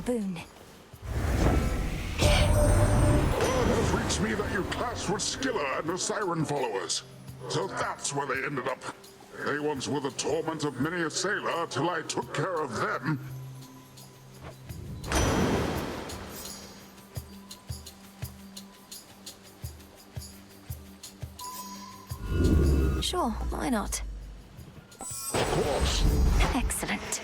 boon. Word has reached me that you clashed with Skiller and the Siren followers. So that's where they ended up. They once were the torment of many a sailor till I took care of them. Sure, why not? Of course. Excellent.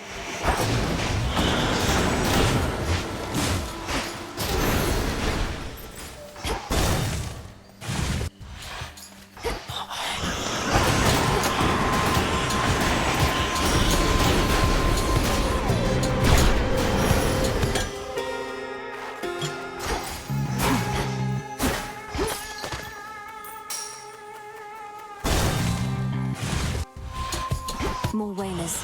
More whalers.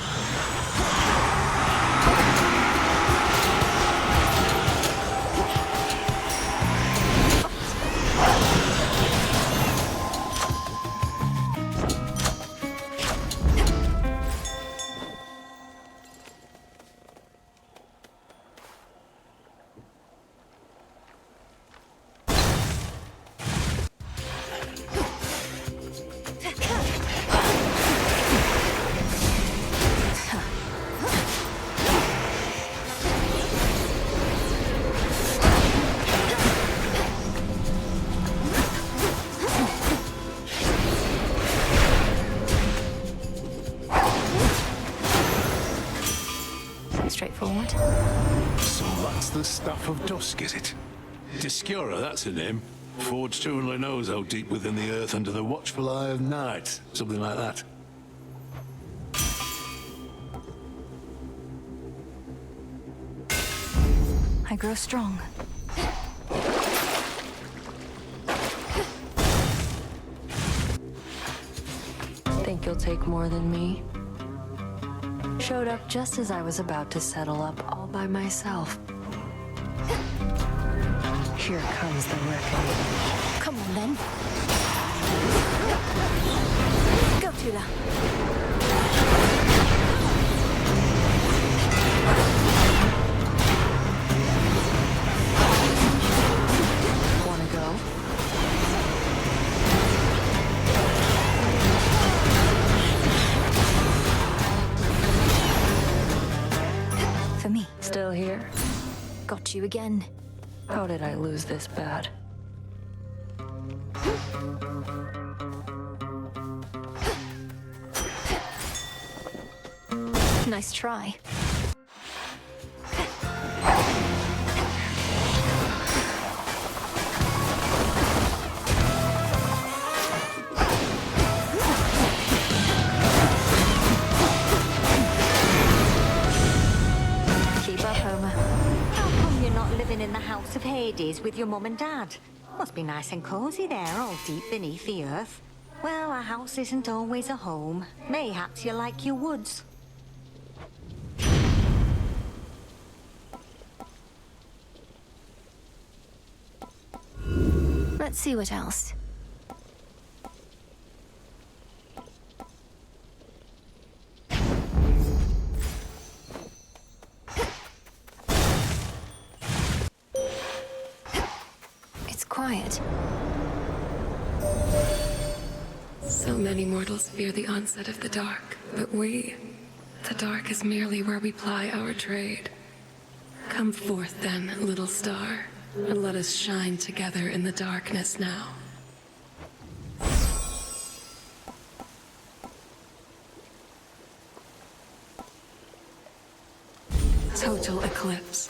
Straightforward. So that's the Staff of Dusk, is it? Discura, that's her name. Forged who only knows how deep within the earth under the watchful eye of night. Something like that. I grow strong. Think you'll take more than me? Showed up just as I was about to settle up all by myself. Here comes the reckoning. Come on, then. Go, Tula. Wanna go? For me. Still here? Got you again. How did I lose this bad? Nice try. Keep up, Homer. How come you're not living in the House of Hades with your mum and dad? Must be nice and cozy there, all deep beneath the earth. Well, a house isn't always a home. Mayhaps you like your woods. Let's see what else. It's quiet. So many mortals fear the onset of the dark, but the dark is merely where we ply our trade. Come forth then, little star, and let us shine together in the darkness now. Total eclipse.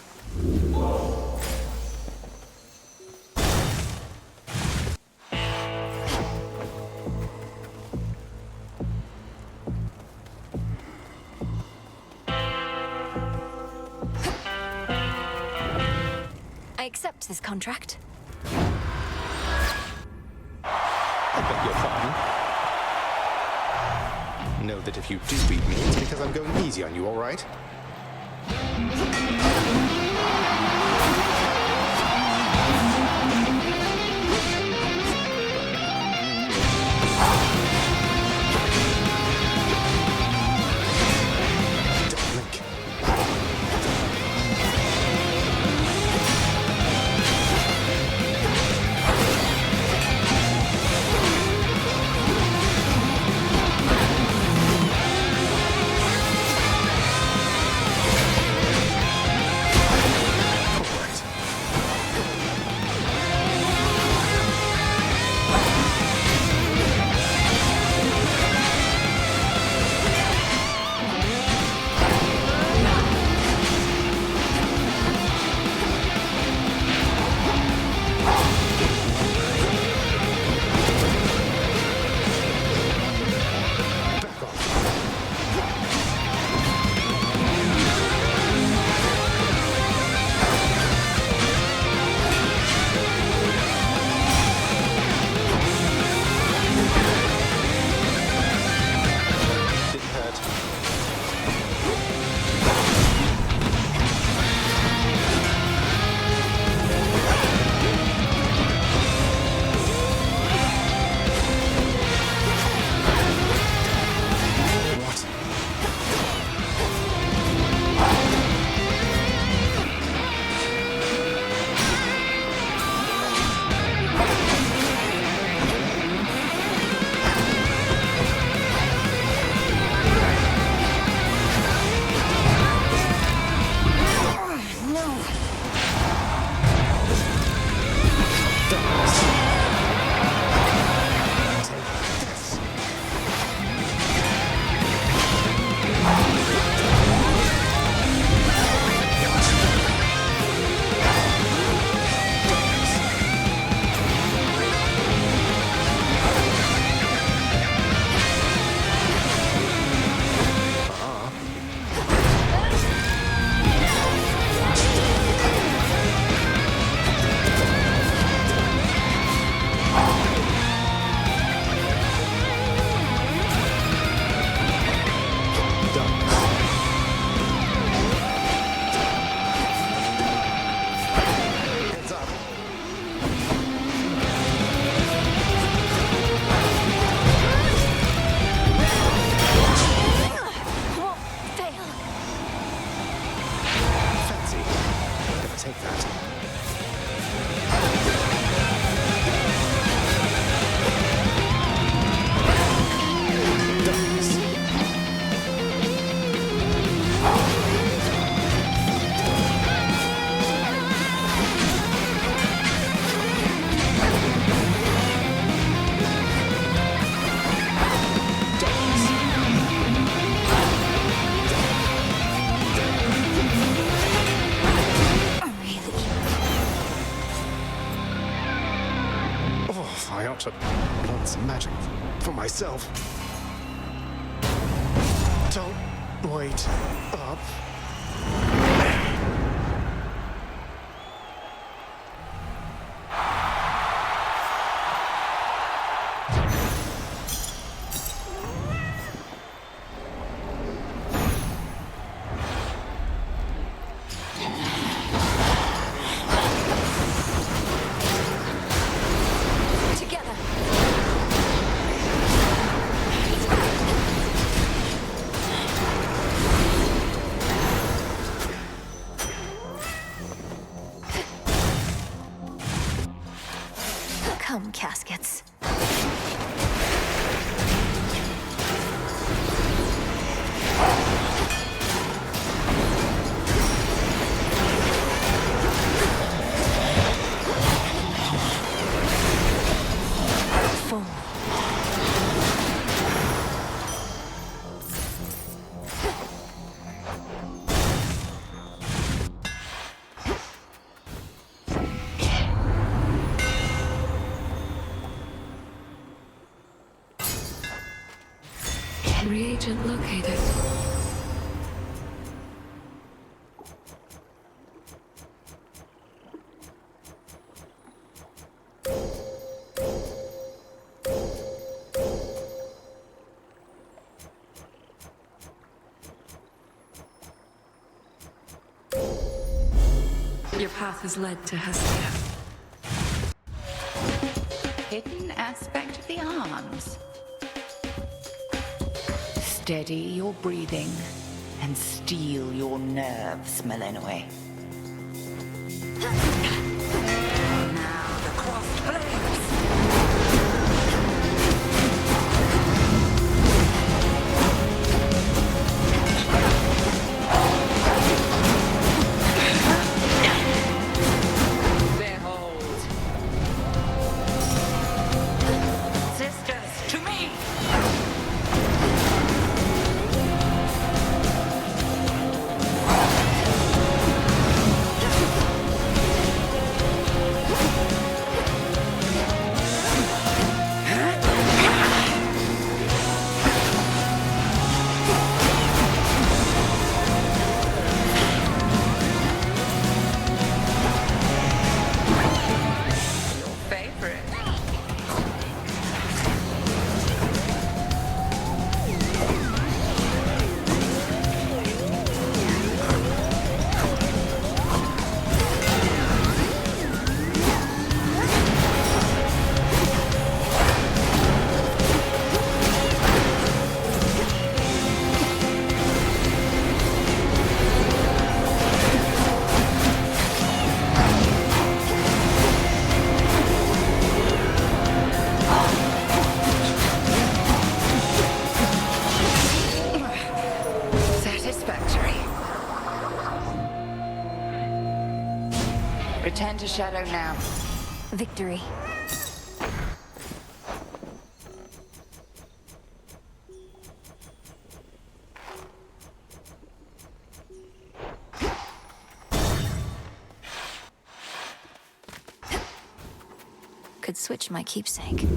I accept this contract. I beg your pardon. Know that if you do beat me, it's because I'm going easy on you, all right? I ought to plant some magic for myself. Don't wait up. Together. Come, caskets. Full. Reagent located. Your path has led to Hestia. Hidden aspect of the arms. Steady your breathing and steel your nerves, Melinoe. Now the crossed blades. Behold. Sisters, to me! Your favorite. Satisfactory. Return to Shadow now. Victory. Could switch my keepsake.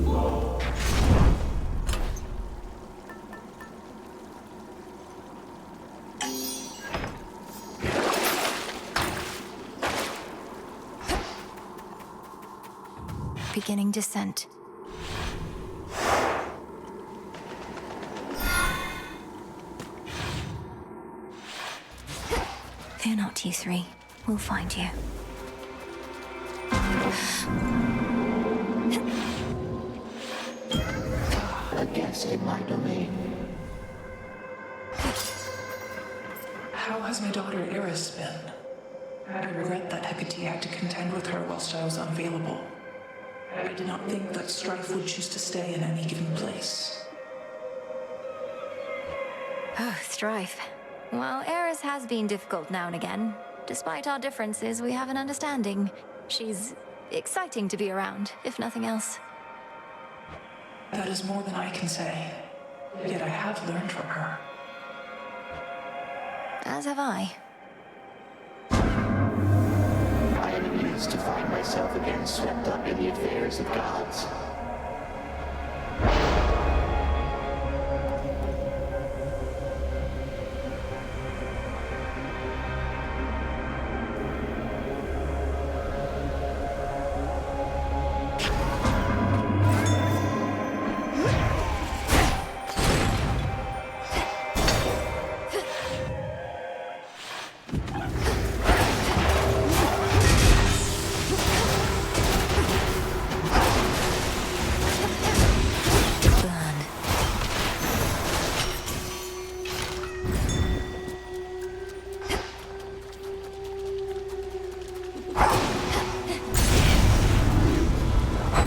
Beginning descent. Fear not, you three. We'll find you. A guest in my domain. How has my daughter Eris been? I regret that Hecate had to contend with her whilst I was unavailable. I did not think that Strife would choose to stay in any given place. Oh, strife. Well, Eris has been difficult now and again. Despite our differences, we have an understanding. She's exciting to be around, if nothing else. That is more than I can say. Yet I have learned from her. As have I. I am amused to find myself again swept up in the affairs of gods.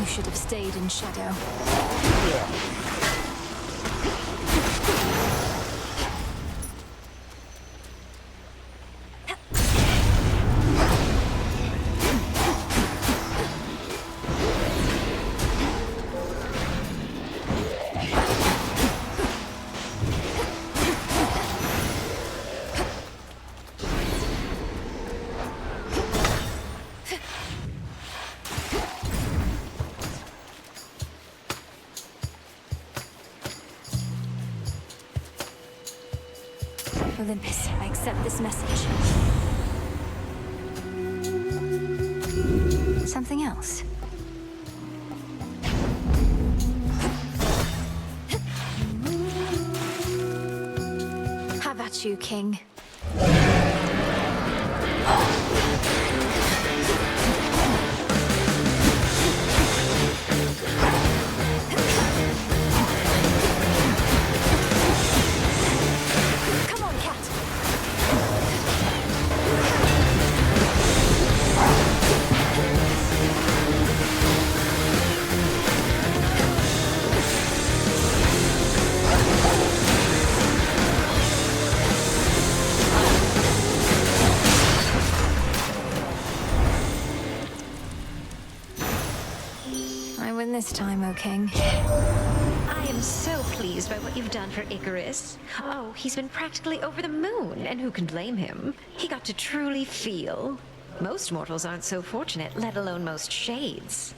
You should have stayed in shadow. Olympus, I accept this message. Something else? Have at you, King. This time, O King. I am so pleased by what you've done for Icarus. Oh, he's been practically over the moon, and who can blame him? He got to truly feel. Most mortals aren't so fortunate, let alone most shades.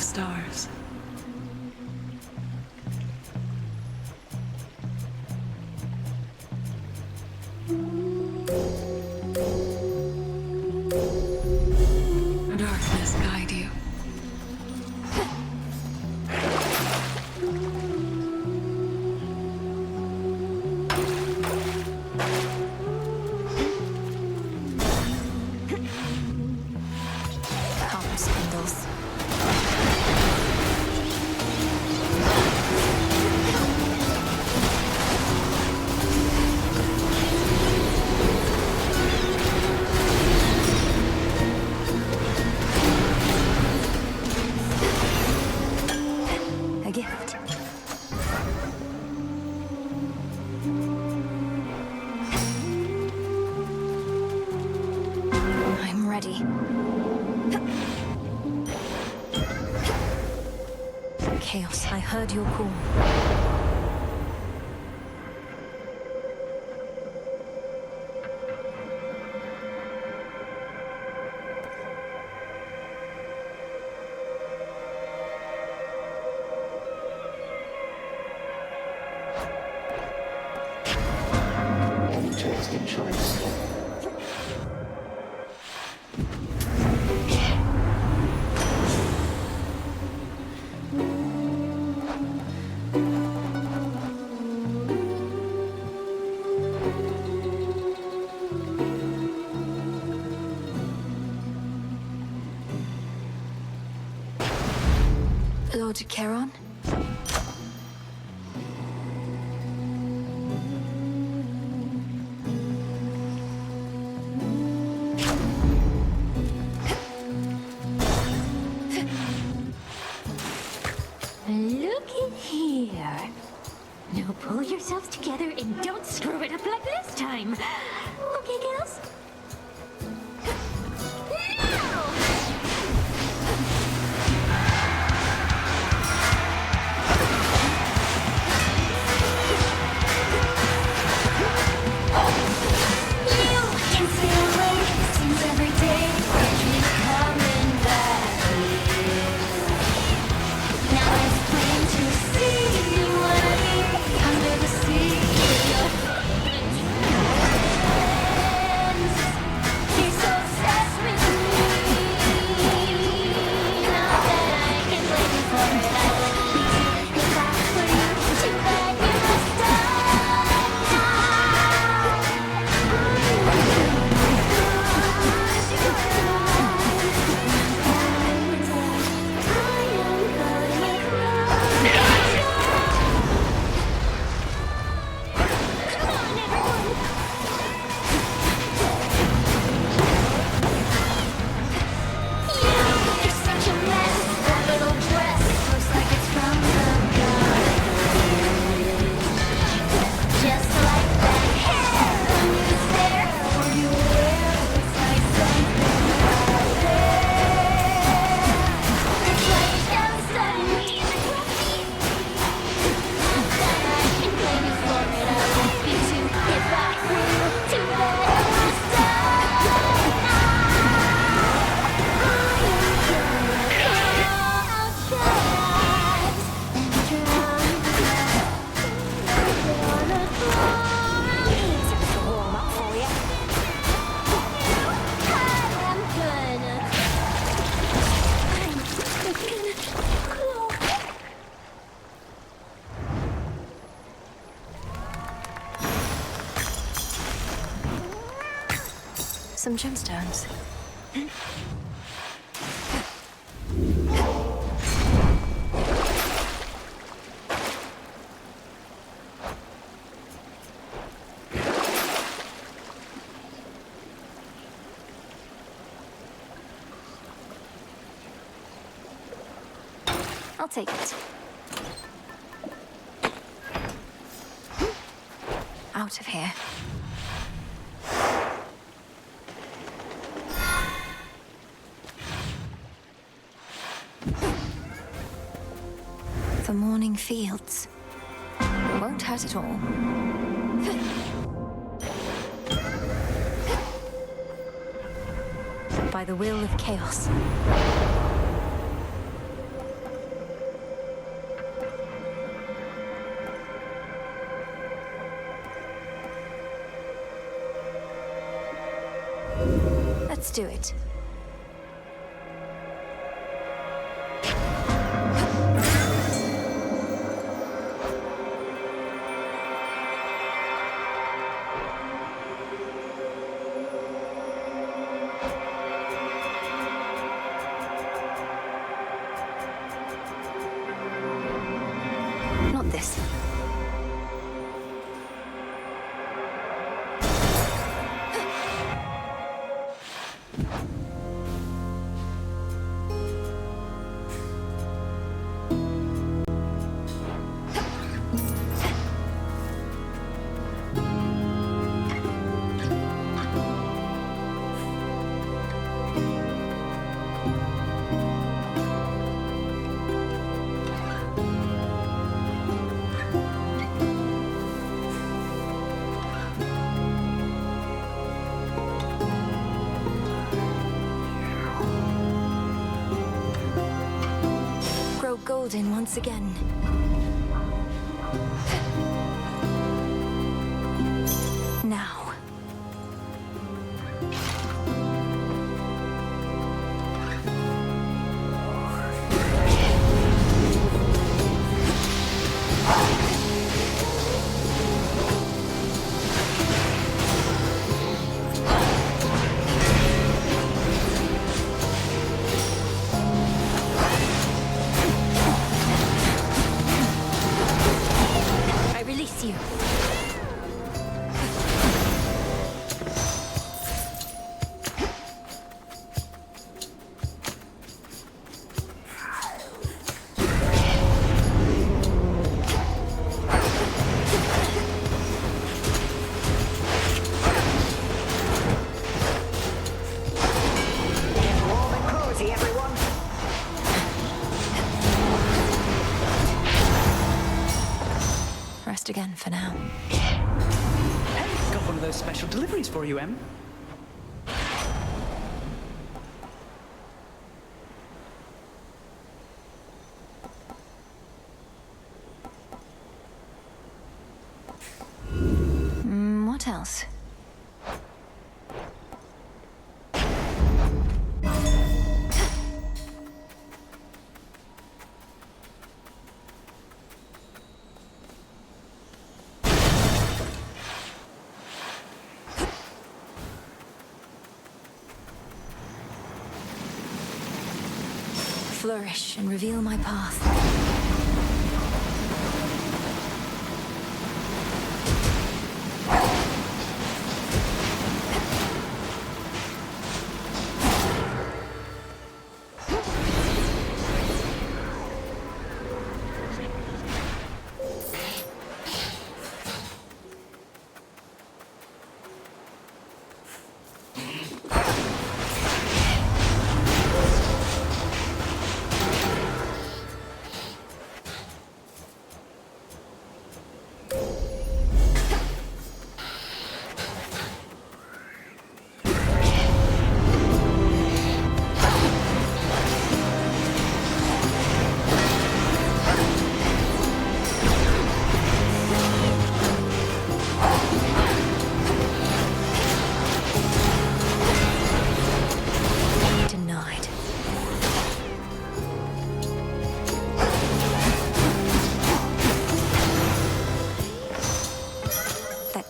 Stars. Darkness guide you. Copper spindles. Chaos, I heard your call. Interesting choice. Lord Charon? Look at here. Now pull yourselves together and don't screw it up like this time. Okay, girls? You can stay awake, seems every day. Keep coming. some gemstones. I'll take it. Out of here. The morning fields. Won't hurt at all. By the will of chaos. Let's do it. Not this. Golden once again. Now. You. Warm and cozy, everyone. Rest again for now. Hey, got one of those special deliveries for you, Em. What else? Flourish and reveal my path.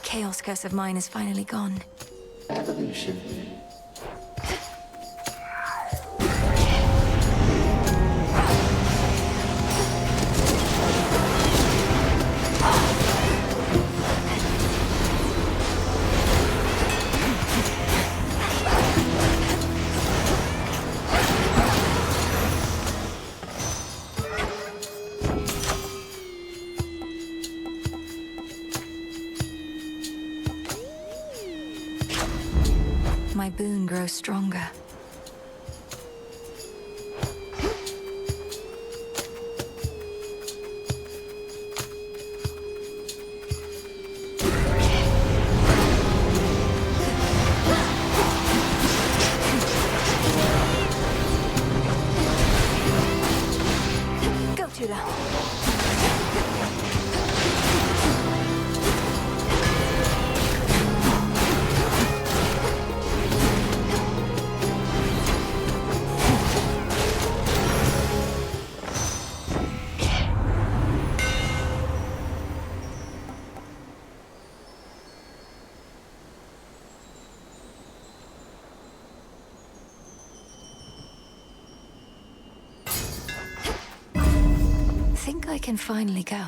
Chaos curse of mine is finally gone. Evolution grow stronger. Go, Tula. I think I can finally go.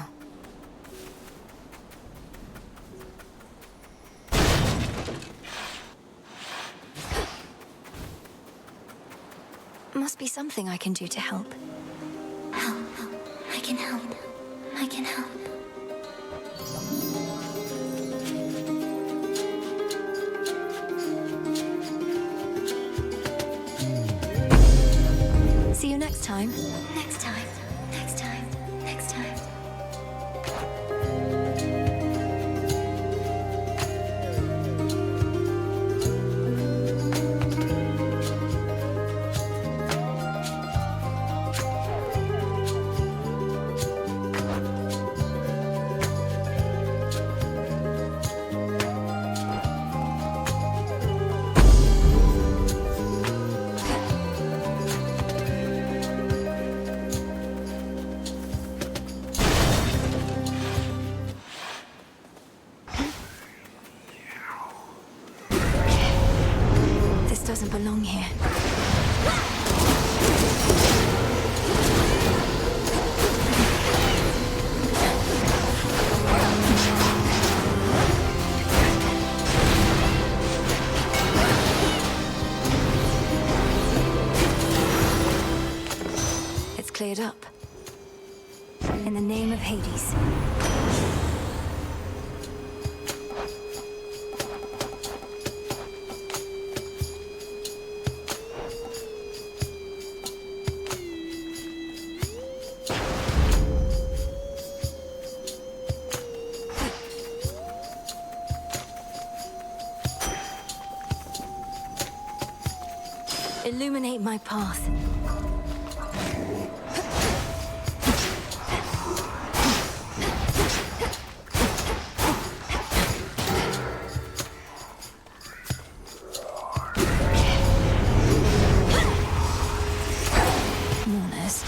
Must be something I can do to help. Help. I can help. I can help. See you next time. Next time. Next time. Next time. This doesn't belong here. It's cleared up. In the name of Hades. Illuminate my path. Mourners.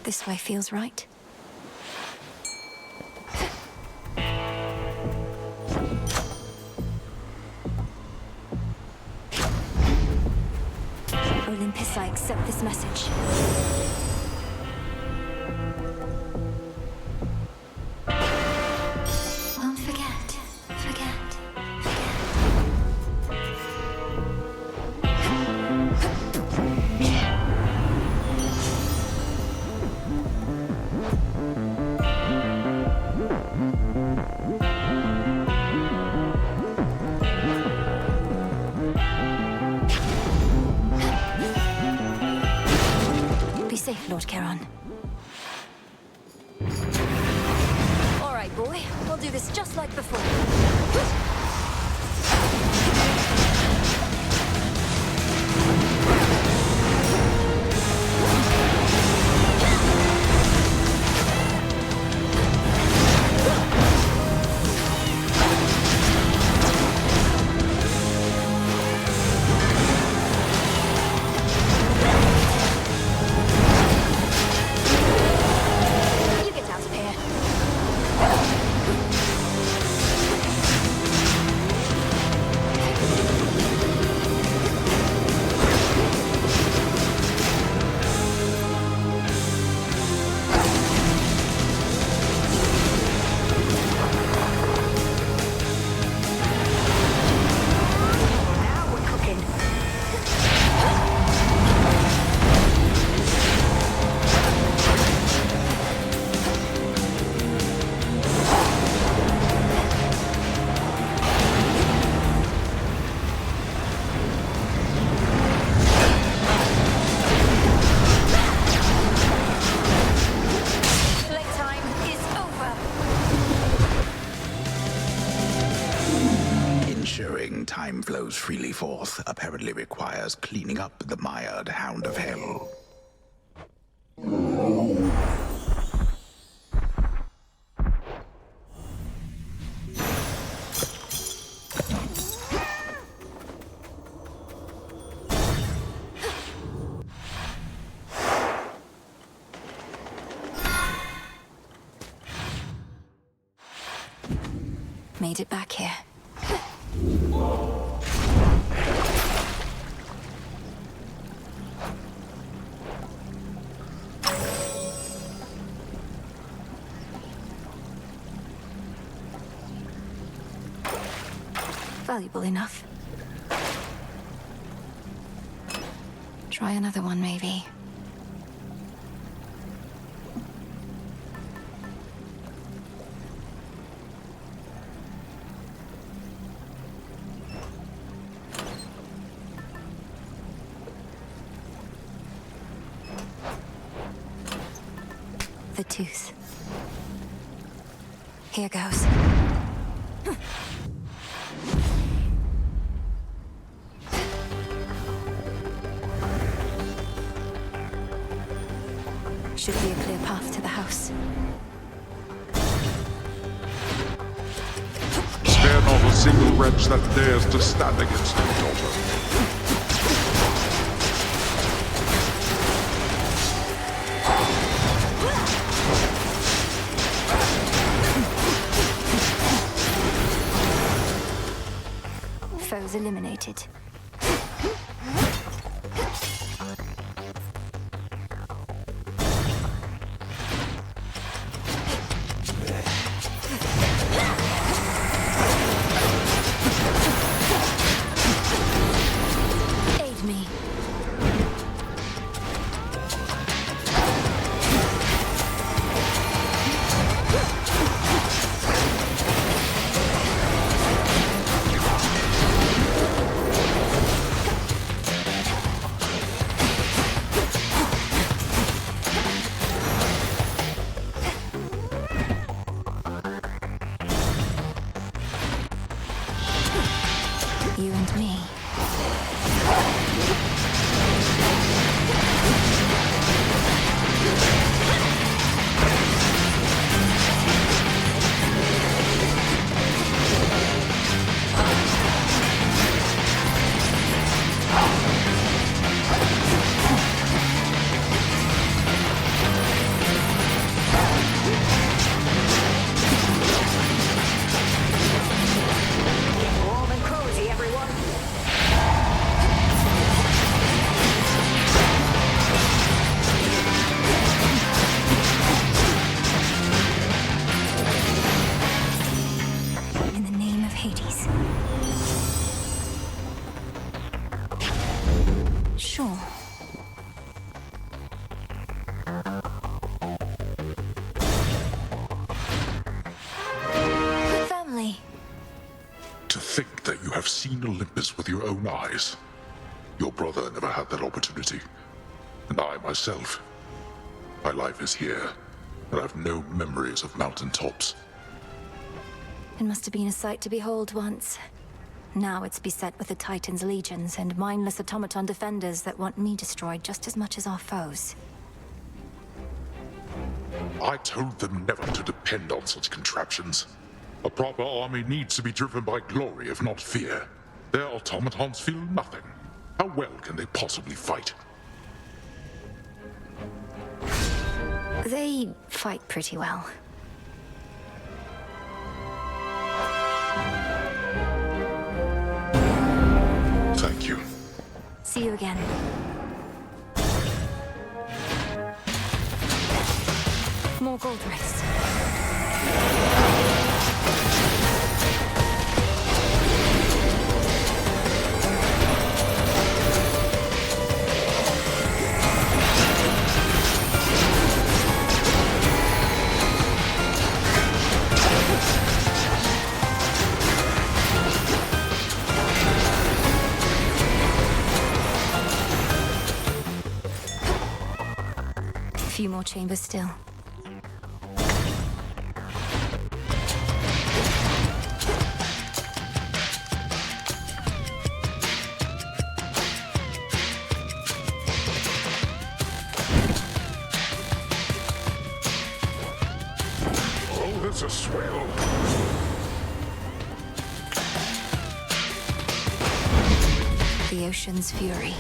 This way feels right. Olympus, I accept this message. Won't forget. Forget. Be safe, Lord Charon. All right, boy. We'll do this just like before. time flows freely forth apparently requires cleaning up the mired hound of hell. Made it back here. Valuable enough. Try another one, maybe. The tooth. Here goes. Should be a clear path to the house. Spare not a single wretch that dares to stand against my daughter. Foes eliminated. Aid me. You and me. Warm and cozy, everyone. In the name of Hades. Sure. Family. To think that you have seen Olympus with your own eyes. Your brother never had that opportunity. And I myself. My life is here, but I have no memories of mountain tops. It must have been a sight to behold once. Now it's beset with the Titan's legions and mindless automaton defenders that want me destroyed just as much as our foes. I told them never to depend on such contraptions. A proper army needs to be driven by glory, if not fear. Their automatons feel nothing. How well can they possibly fight? They fight pretty well. Thank you. See you again. More gold race. A few more chambers still. That's a swell. The ocean's fury.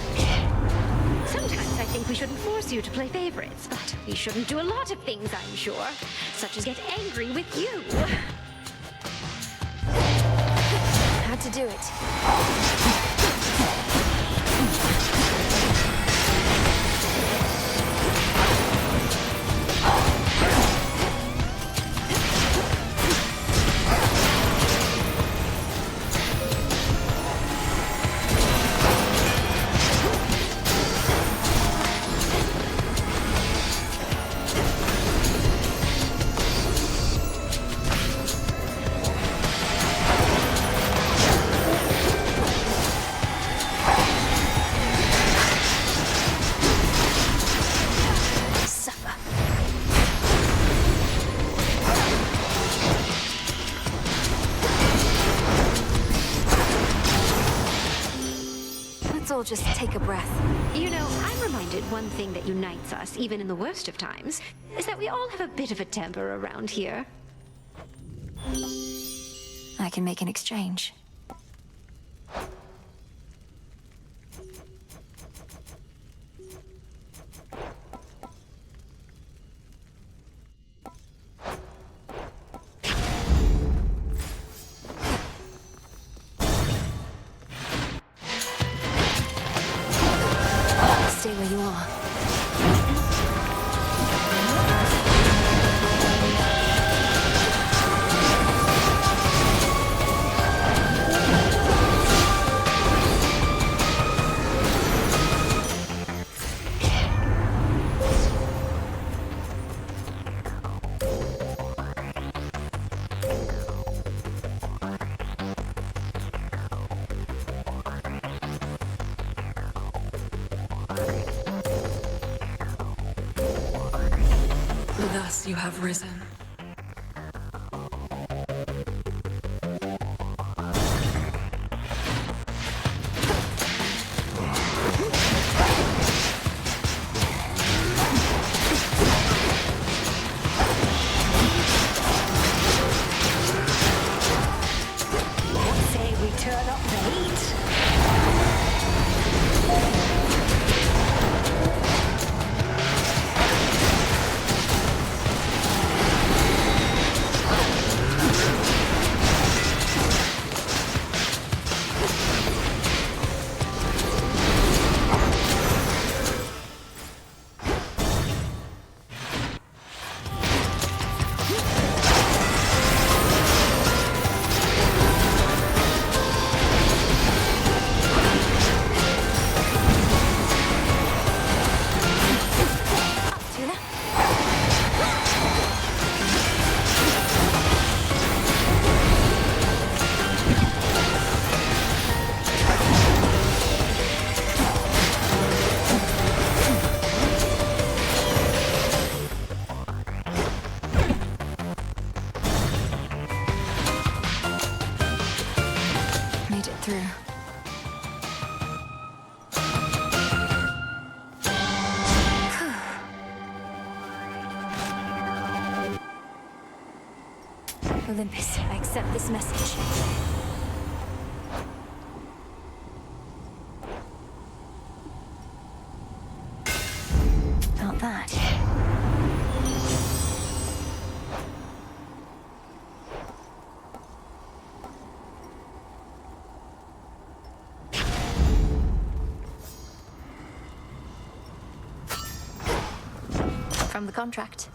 Sometimes I think we shouldn't force you to play favorites, but we shouldn't do a lot of things, I'm sure. Such as get angry with you. Had to do it. Let's all just take a breath. You know, I'm reminded one thing that unites us, even in the worst of times, is that we all have a bit of a temper around here. I can make an exchange. Stay where you are. Thus you have risen. What say we turn up the heat? Made it through. Olympus, I accept this message. Not that. From the contract.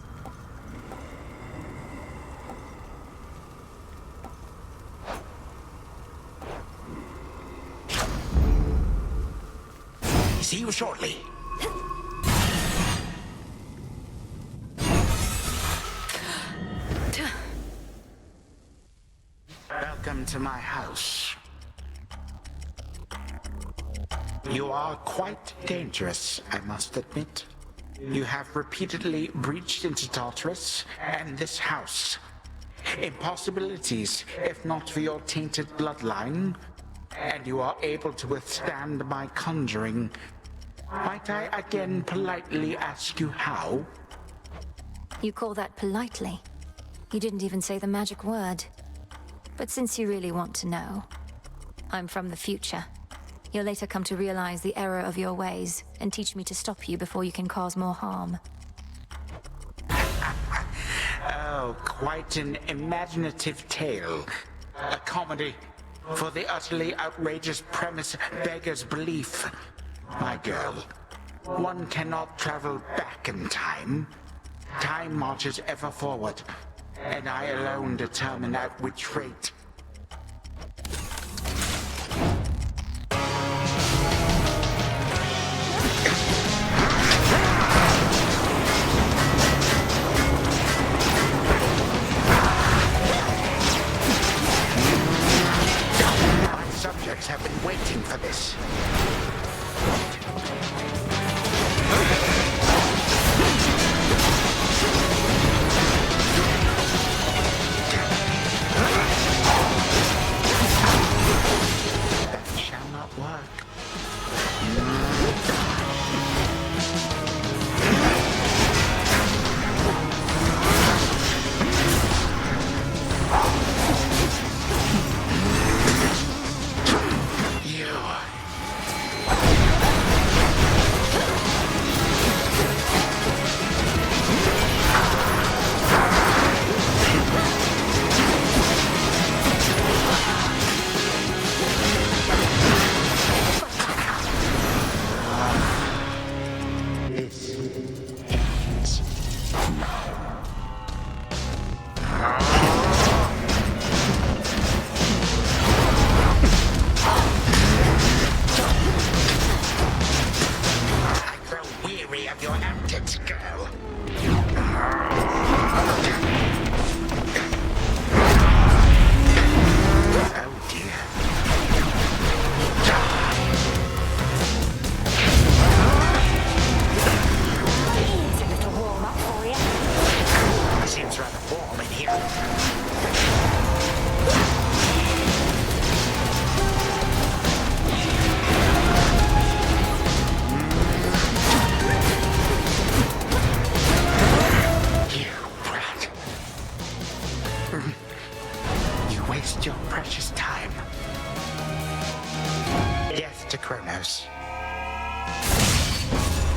See you shortly. Welcome to my house. You are quite dangerous, I must admit. You have repeatedly breached into Tartarus and this house. Impossibilities, if not for your tainted bloodline, and you are able to withstand my conjuring. Might I again politely ask you how? You call that politely? You didn't even say the magic word. But since you really want to know, I'm from the future. You'll later come to realize the error of your ways and teach me to stop you before you can cause more harm. Oh, quite an imaginative tale. A comedy for the utterly outrageous premise beggars belief. My girl, one cannot travel back in time. Time marches ever forward, and I alone determine at which rate. My subjects have been waiting for this.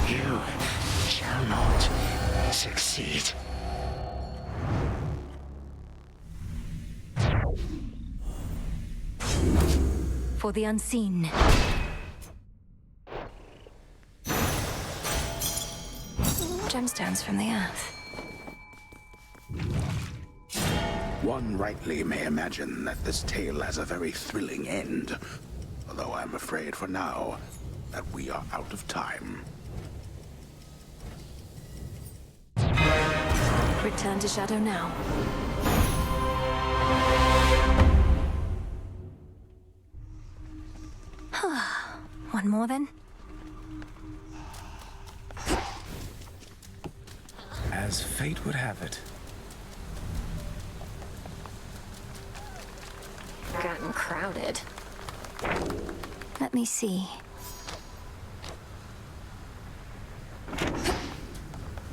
You shall not succeed. For the unseen. Gemstones from the earth. One rightly may imagine that this tale has a very thrilling end, although I'm afraid for now that we are out of time. Return to Shadow now. One more then? As fate would have it. Gotten crowded. Let me see.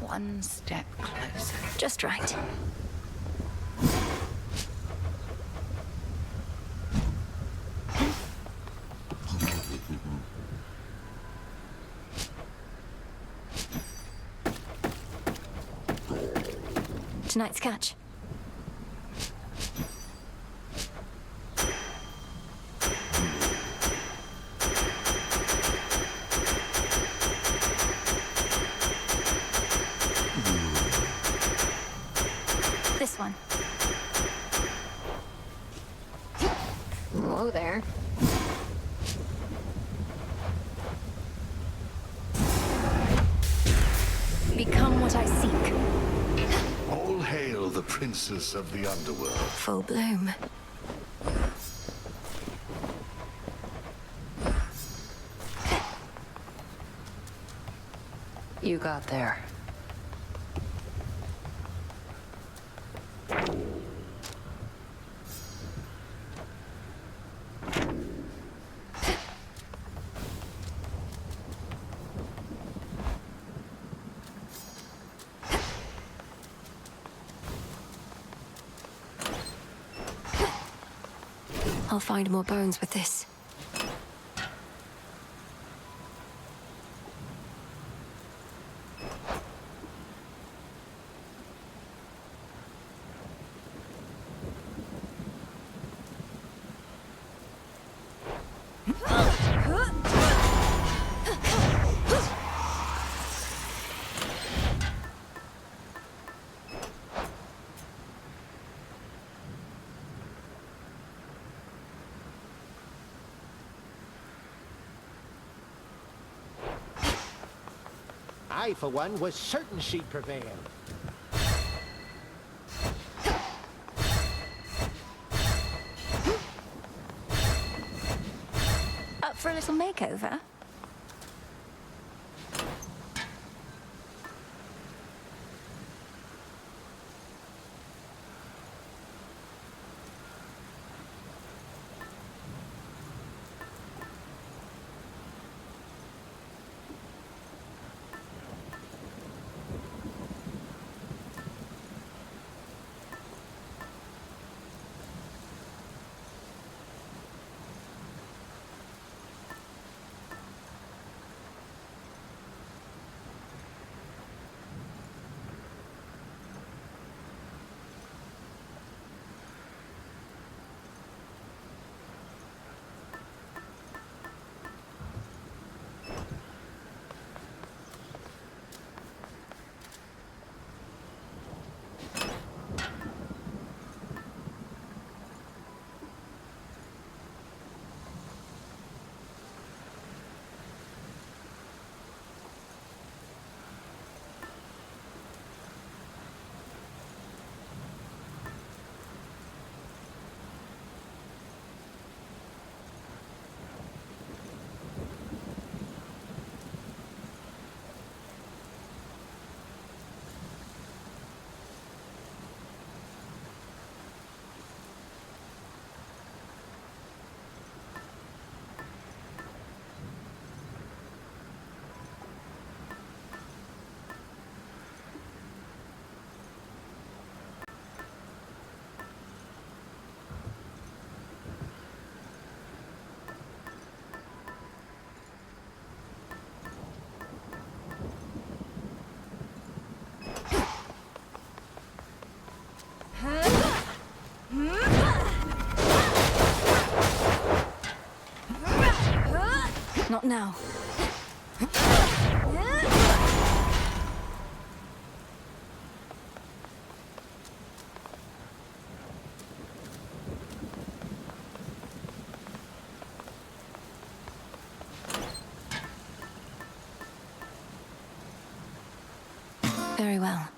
One step closer. Just right. Tonight's catch. This one. Whoa there. Become what I seek. All hail the princess of the underworld. Full bloom. You got there. I'll find more bones with this. I, for one, was certain she'd prevail. Up for a little makeover? Not now. Very well.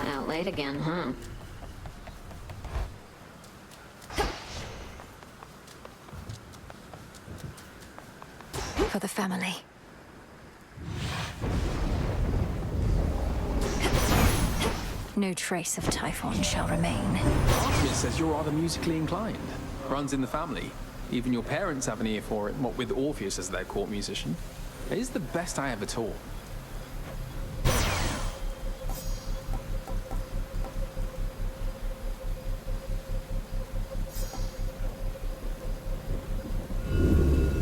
Out late again, huh? For the family. No trace of Typhon shall remain. Artemis says you're rather musically inclined. Runs in the family. Even your parents have an ear for it, what with Orpheus as their court musician. It is the best I ever taught.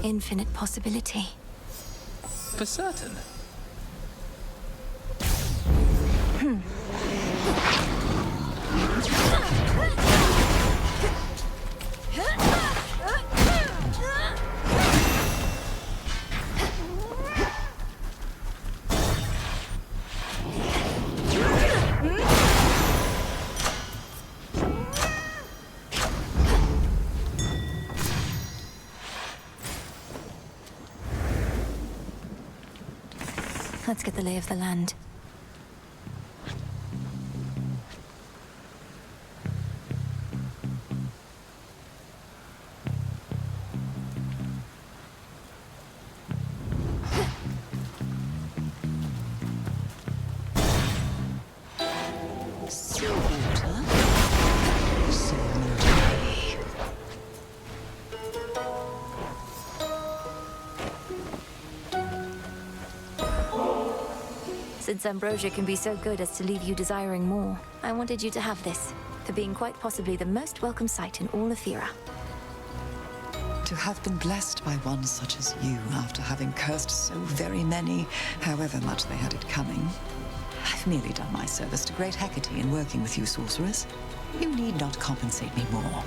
Infinite possibility. For certain. Let's get the lay of the land. Since ambrosia can be so good as to leave you desiring more, I wanted you to have this, for being quite possibly the most welcome sight in all Ephira. To have been blessed by one such as you after having cursed so very many, however much they had it coming. I've merely done my service to great Hecate in working with you, sorceress. You need not compensate me more.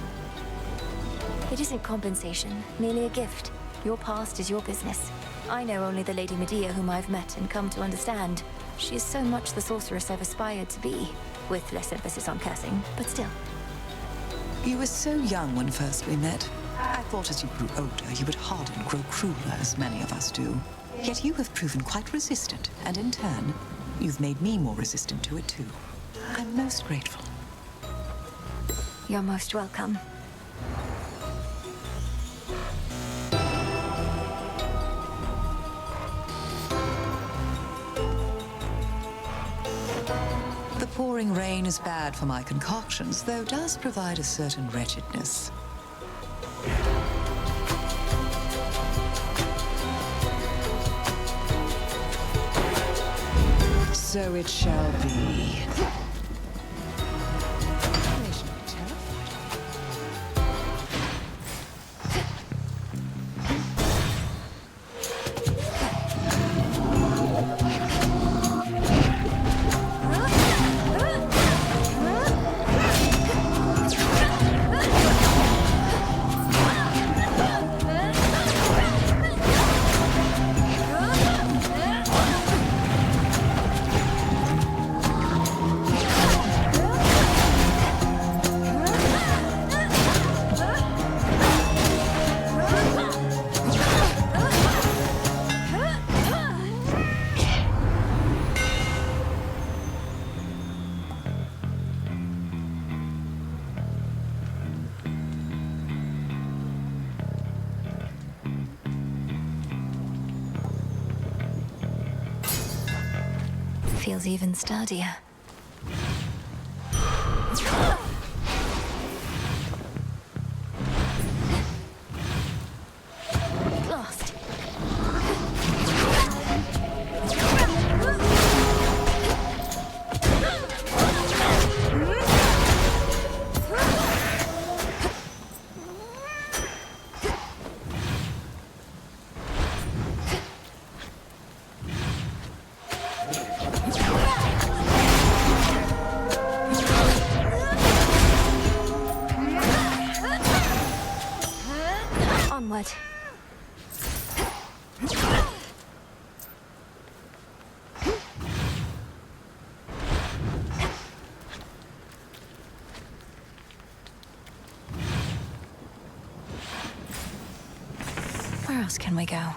It isn't compensation, merely a gift. Your past is your business. I know only the Lady Medea whom I've met and come to understand. She is so much the sorceress I've aspired to be, with less emphasis on cursing, but still. You were so young when first we met. I thought as you grew older, you would harden, grow crueler, as many of us do. Yet you have proven quite resistant, and in turn, you've made me more resistant to it too. I'm most grateful. You're most welcome. The pouring rain is bad for my concoctions, though does provide a certain wretchedness. So it shall be. Feels even sturdier. Lost. Onward. Where else can we go?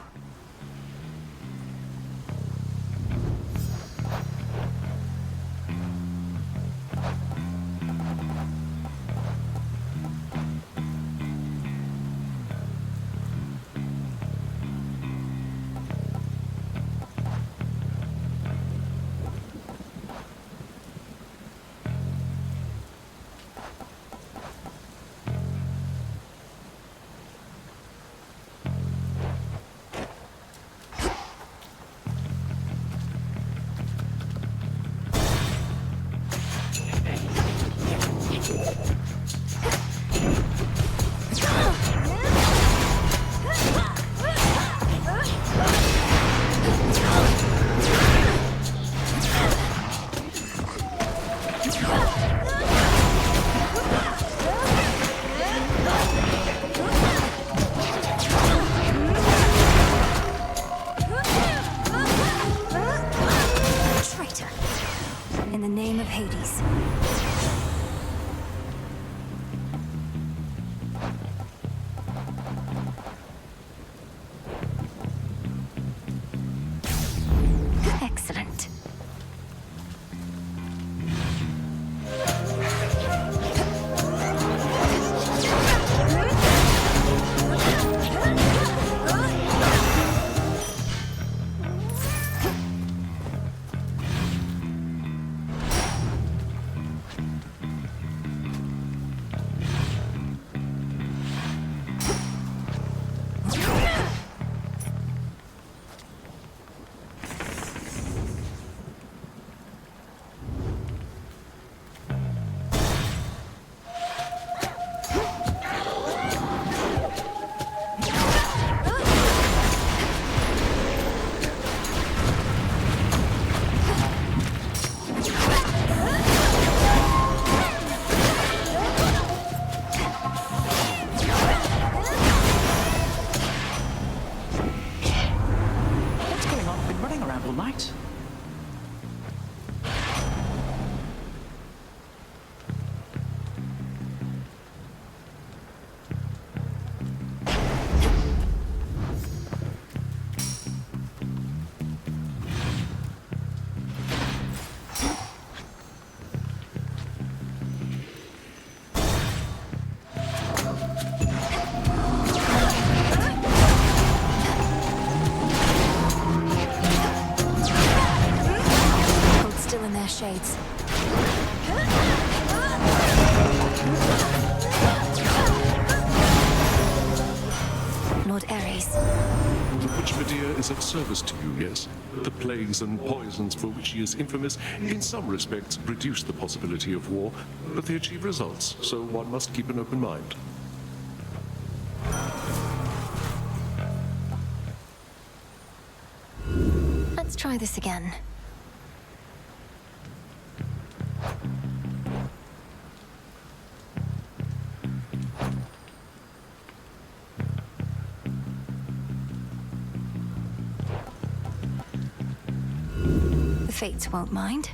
Traitor. In the name of Hades. Excellent. their shades. Lord Ares. The Witch Medea is of service to you, yes? The plagues and poisons for which she is infamous, in some respects, reduce the possibility of war, but they achieve results, so one must keep an open mind. Let's try this again. The Fates won't mind.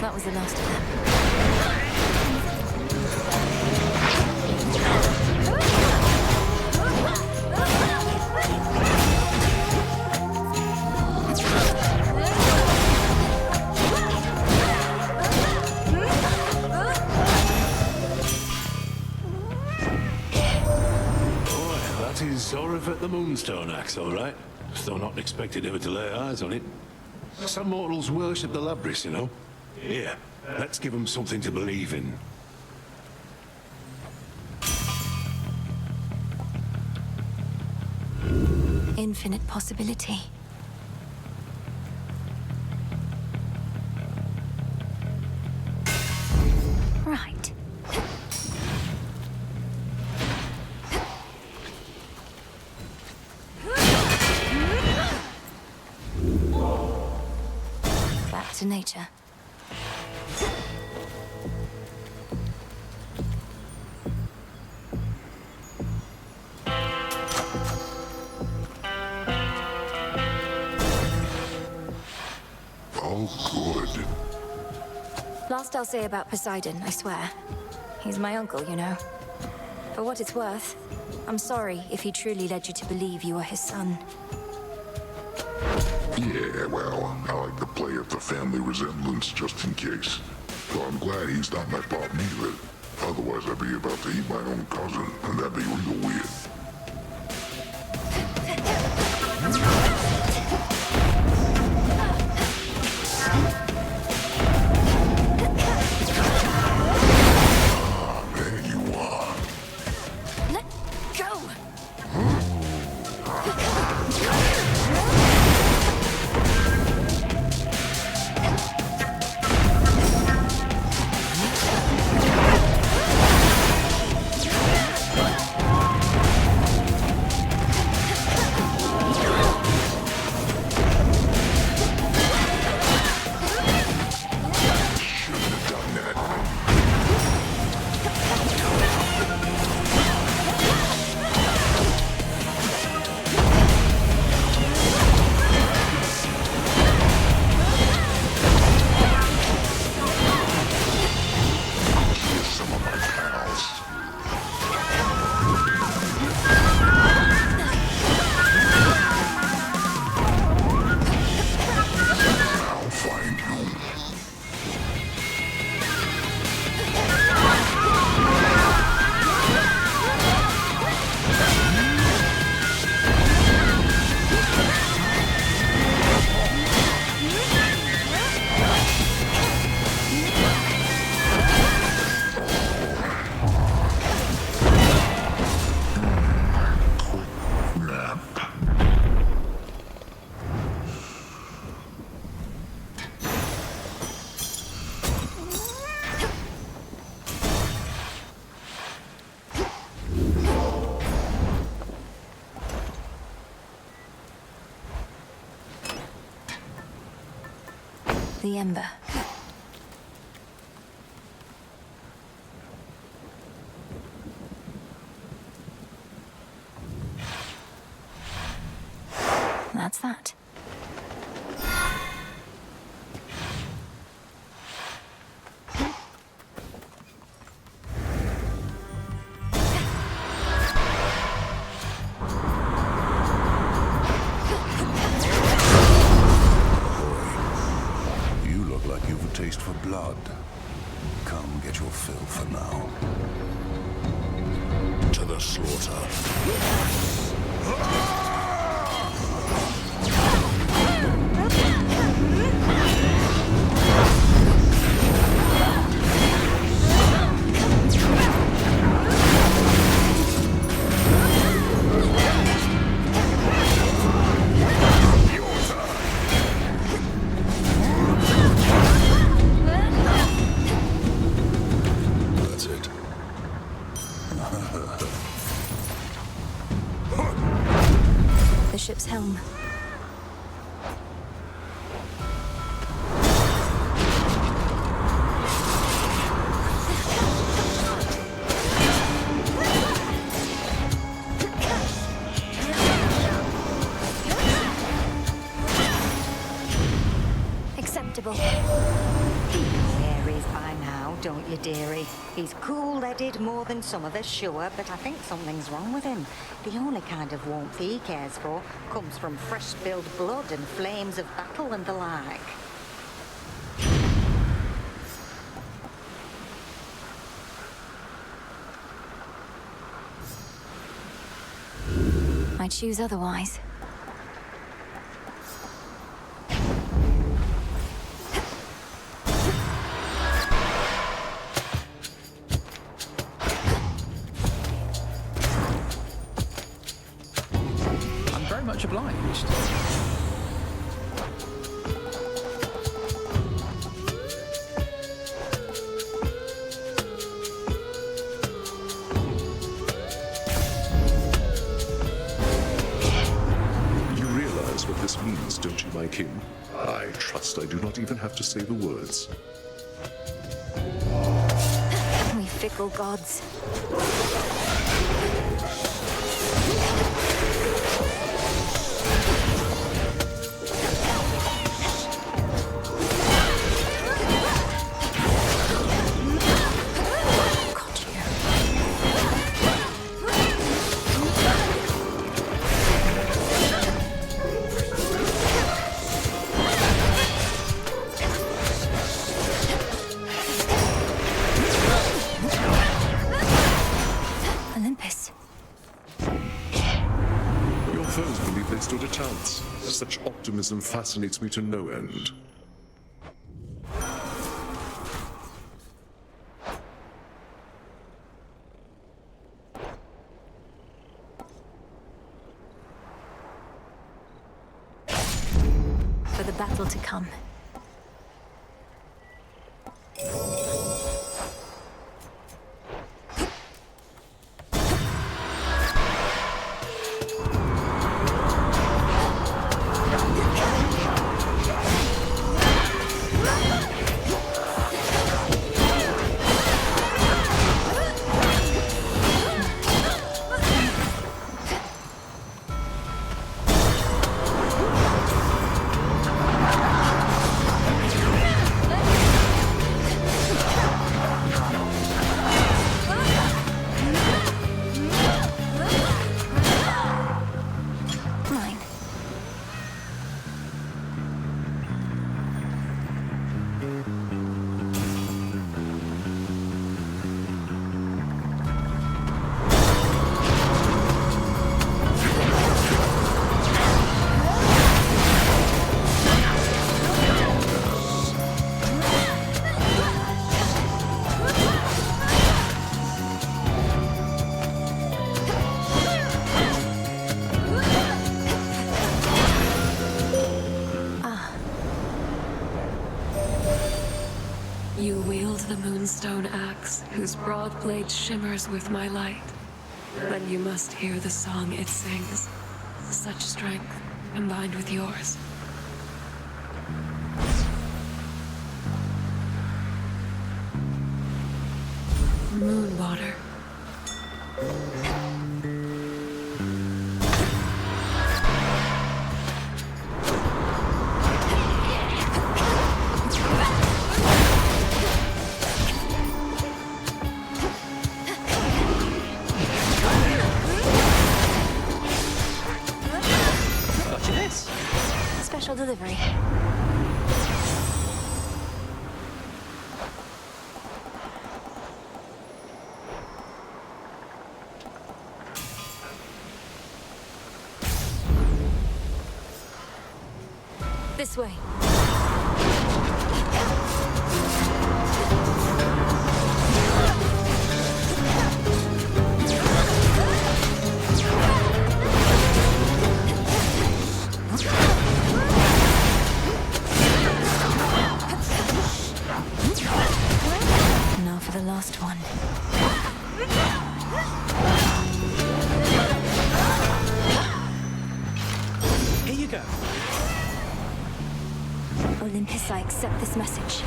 That was the last of them. That is Zorif the Moonstone axe, all right. Though not expected ever to lay eyes on it. Some mortals worship the Labyrinth, you know. Here, let's give them something to believe in. Infinite possibility. Right. Back to nature. Oh, good. Last I'll say about Poseidon, I swear. He's my uncle, you know. For what it's worth, I'm sorry if he truly led you to believe you were his son. Yeah, well, I like to play up the family resemblance just in case. So I'm glad he's not my pop neither. Otherwise I'd be about to eat my own cousin, and that'd be real weird. There you are. Let go! The ember. That's that. taste for blood. Come get your fill for now. To the slaughter. That's it. The ship's helm. Acceptable. There he is by now, don't you, dearie? He's cool-headed more than some of us, sure, but I think something's wrong with him. The only kind of warmth he cares for comes from fresh-spilled blood and flames of battle and the like. I choose otherwise. I'm very much obliged. You realize what this means, don't you, my king? I trust I do not even have to say the words. We fickle gods. Olympus. Your foes believe they stood a chance. Such optimism fascinates me to no end. For the battle to come. You wield the moonstone axe, whose broad blade shimmers with my light. Then you must hear the song it sings. Such strength, combined with yours. Moonwater. Special delivery. This way. Now for the last one. Here you go. Olympus, I accept this message.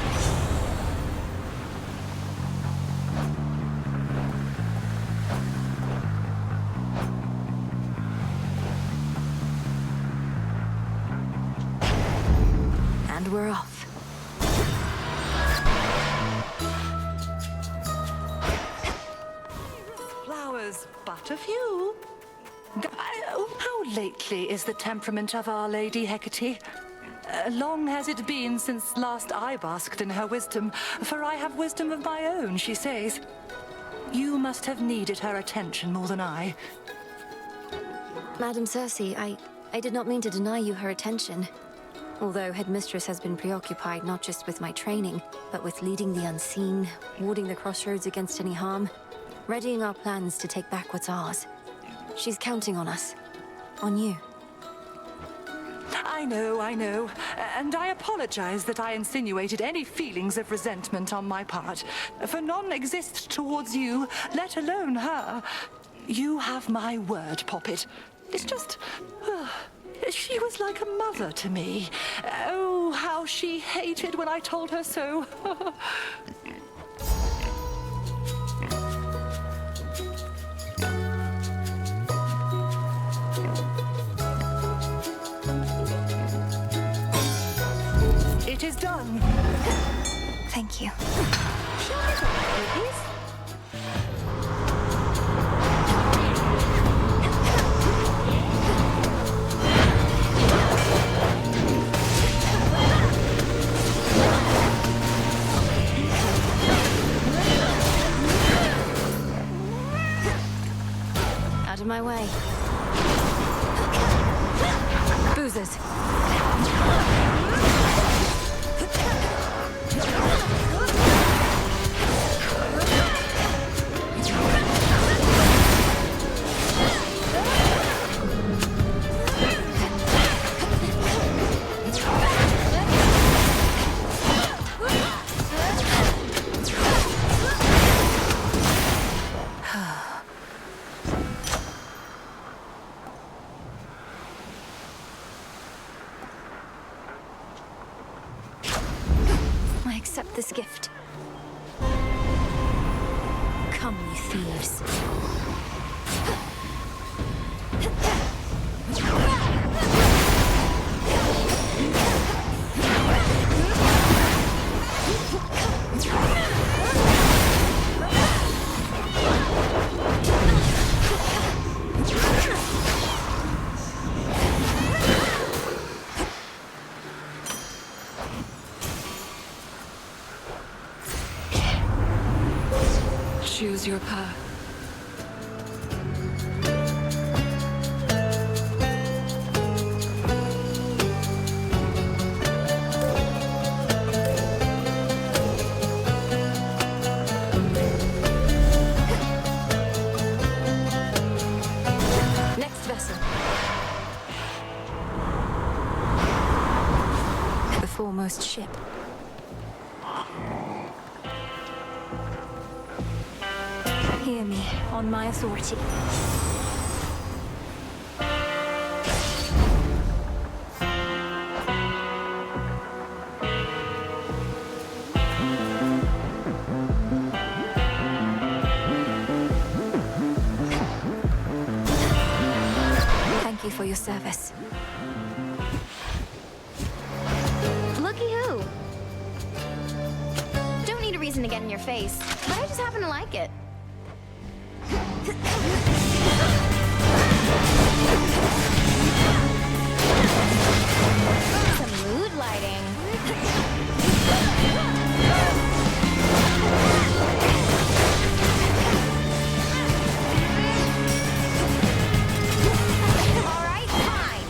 And we're off. Flowers, but a few. How lately is the temperament of Our Lady Hecate? Long has it been since last I basked in her wisdom, for I have wisdom of my own, she says. You must have needed her attention more than I. Madam Cersei, I did not mean to deny you her attention. Although Headmistress has been preoccupied not just with my training, but with leading the unseen, warding the crossroads against any harm, readying our plans to take back what's ours. She's counting on us. On you. I know. And I apologize that I insinuated any feelings of resentment on my part. For none exist towards you, let alone her. You have my word, Poppet. It's just... she was like a mother to me. Oh, how she hated when I told her so. It is done. Thank you. Show me the please. Out of my way. Boozers. I accept this gift. Come, you thieves. Choose your path. Next vessel. The foremost ship. Hear me, on my authority. Thank you for your service. Looky who. Don't need a reason to get in your face, but I just happen to like it. Some mood lighting. All right, fine.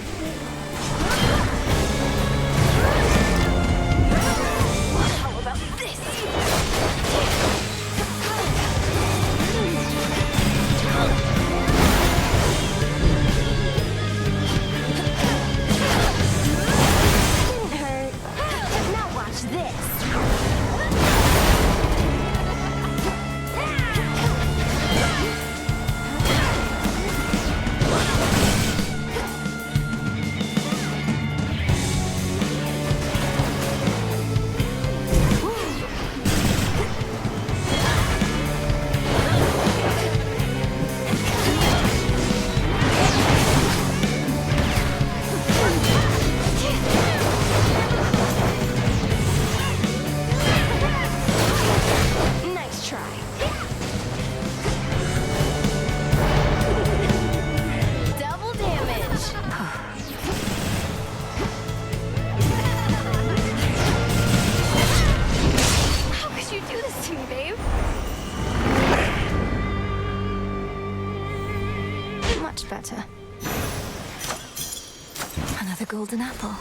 golden apple.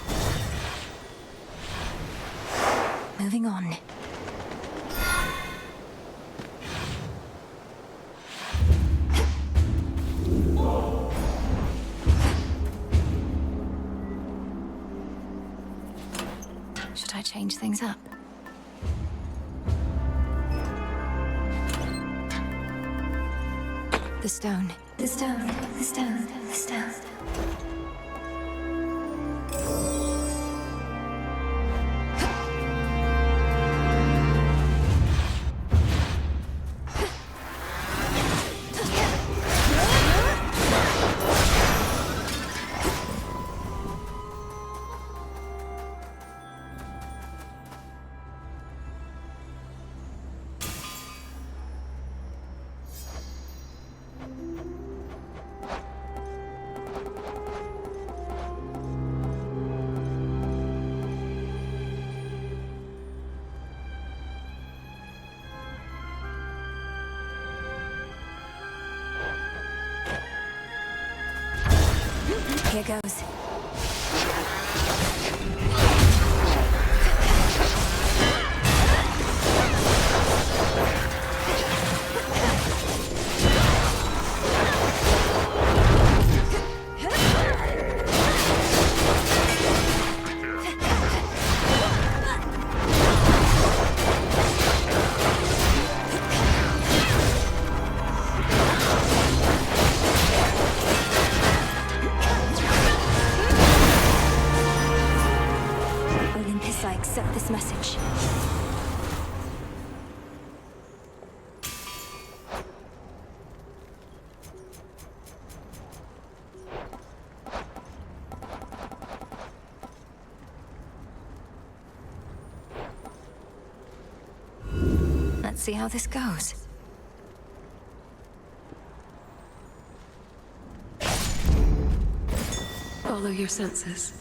Moving on. Should I change things up? The stone. The stone. The stone. The stone. Here goes. I accept this message. Let's see how this goes. Follow your senses.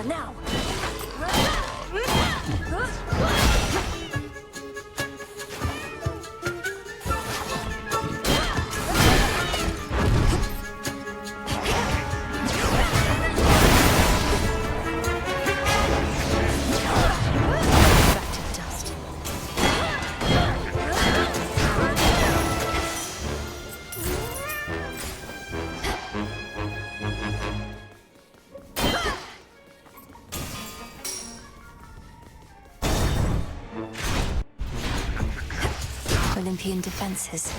Now! Olympian defenses.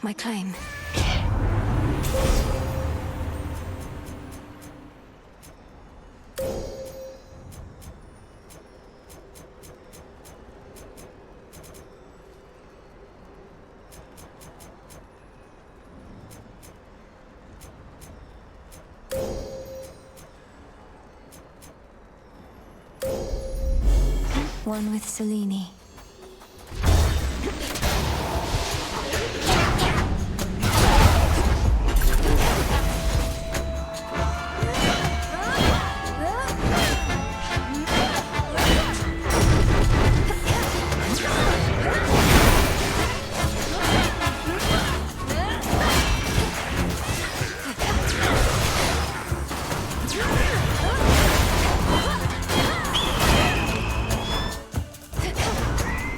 My claim. One with Selene.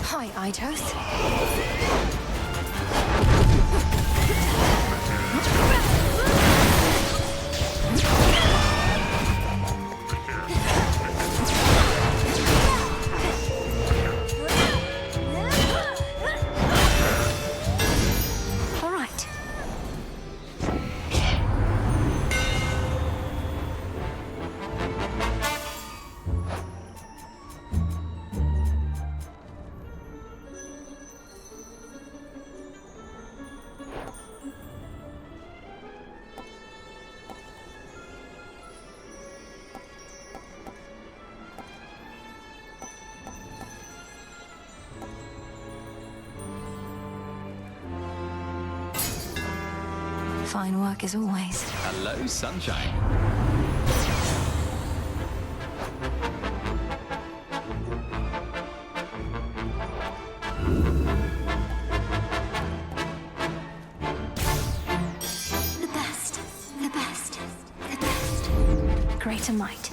Hi, HADES. Fine work as always. Hello, sunshine. The best, the best, the best. Greater might.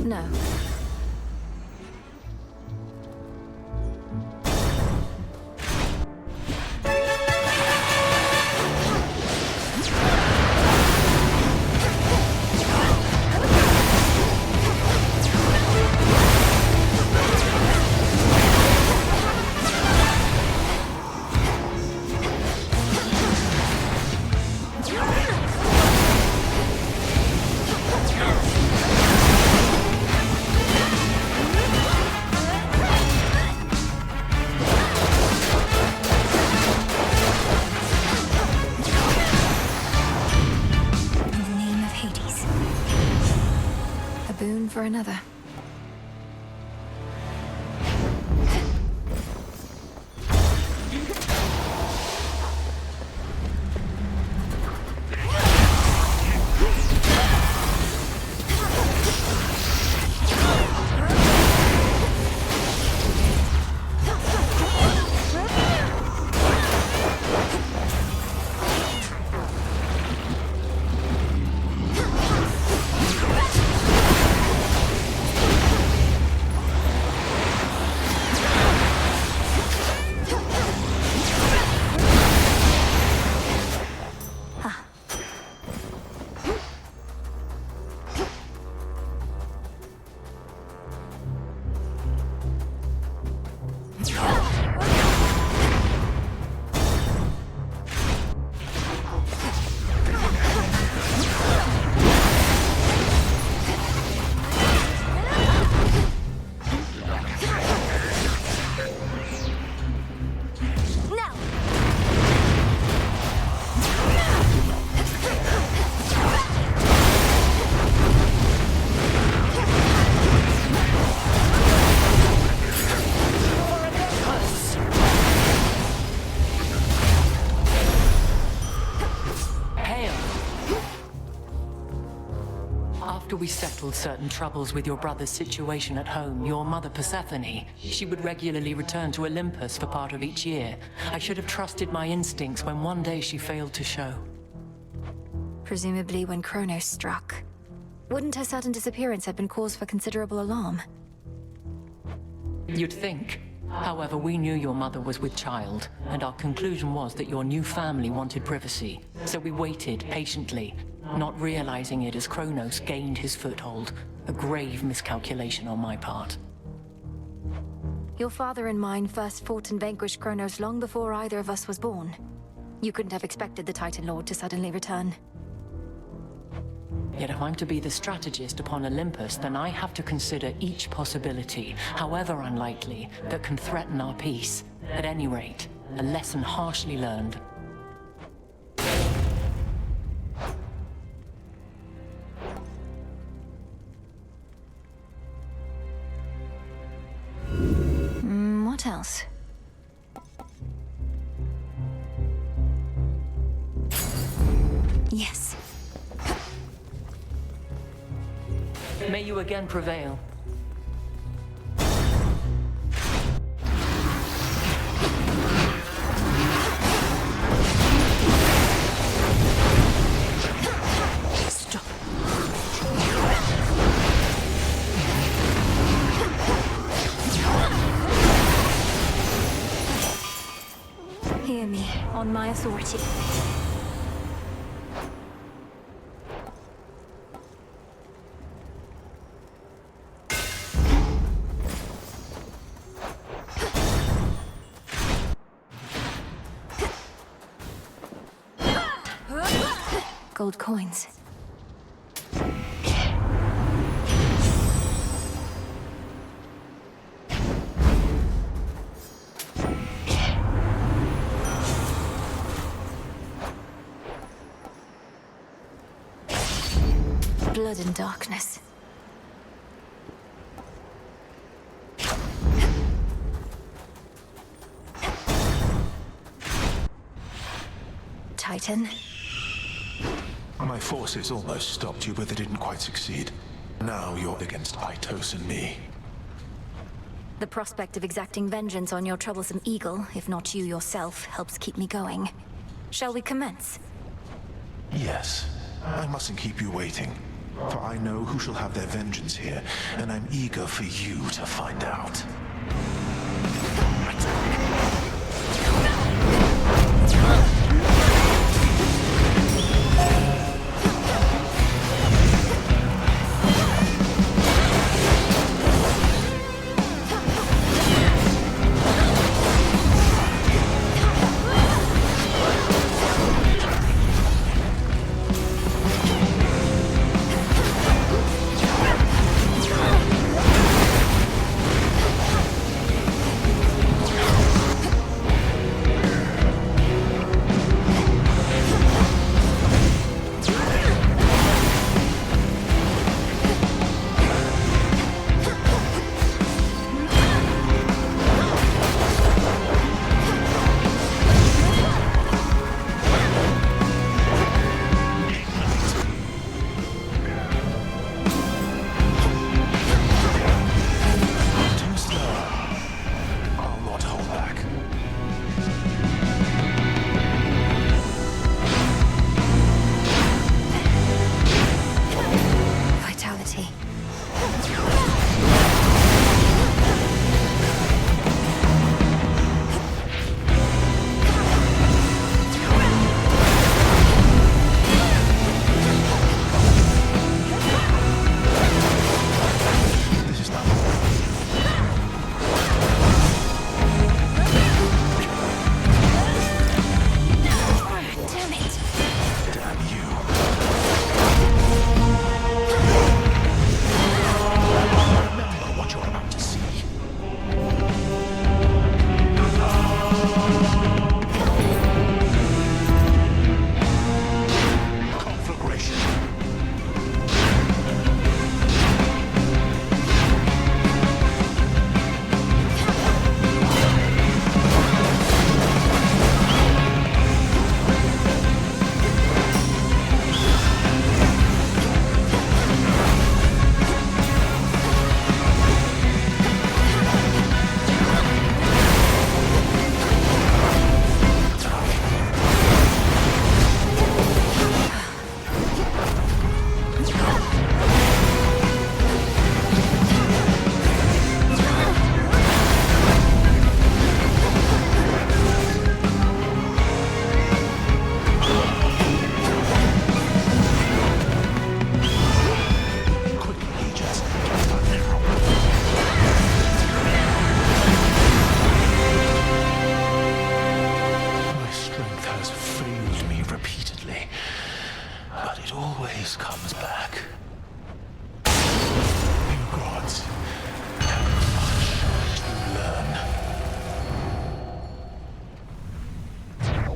No. For another. After we settled certain troubles with your brother's situation at home, your mother Persephone, she would regularly return to Olympus for part of each year. I should have trusted my instincts when one day she failed to show. Presumably when Kronos struck. Wouldn't her sudden disappearance have been cause for considerable alarm? You'd think. However, we knew your mother was with child, and our conclusion was that your new family wanted privacy. So we waited patiently, not realizing it as Kronos gained his foothold. A grave miscalculation on my part. Your father and mine first fought and vanquished Kronos long before either of us was born. You couldn't have expected the Titan Lord to suddenly return. Yet if I'm to be the strategist upon Olympus, then I have to consider each possibility, however unlikely, that can threaten our peace. At any rate, a lesson harshly learned. What else? Yes. May you again prevail. Stop. Hear me, on my authority. Gold coins. Blood and darkness. Titan. My forces almost stopped you, but they didn't quite succeed. Now you're against Aitos and me. The prospect of exacting vengeance on your troublesome eagle, if not you yourself, helps keep me going. Shall we commence? Yes. I mustn't keep you waiting. For I know who shall have their vengeance here, and I'm eager for you to find out.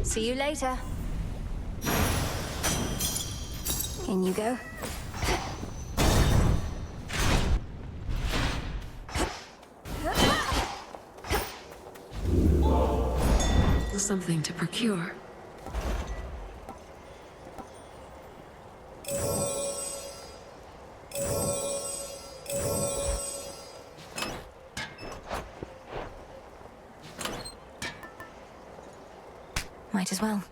See you later. In you go. Something to procure. Might as well.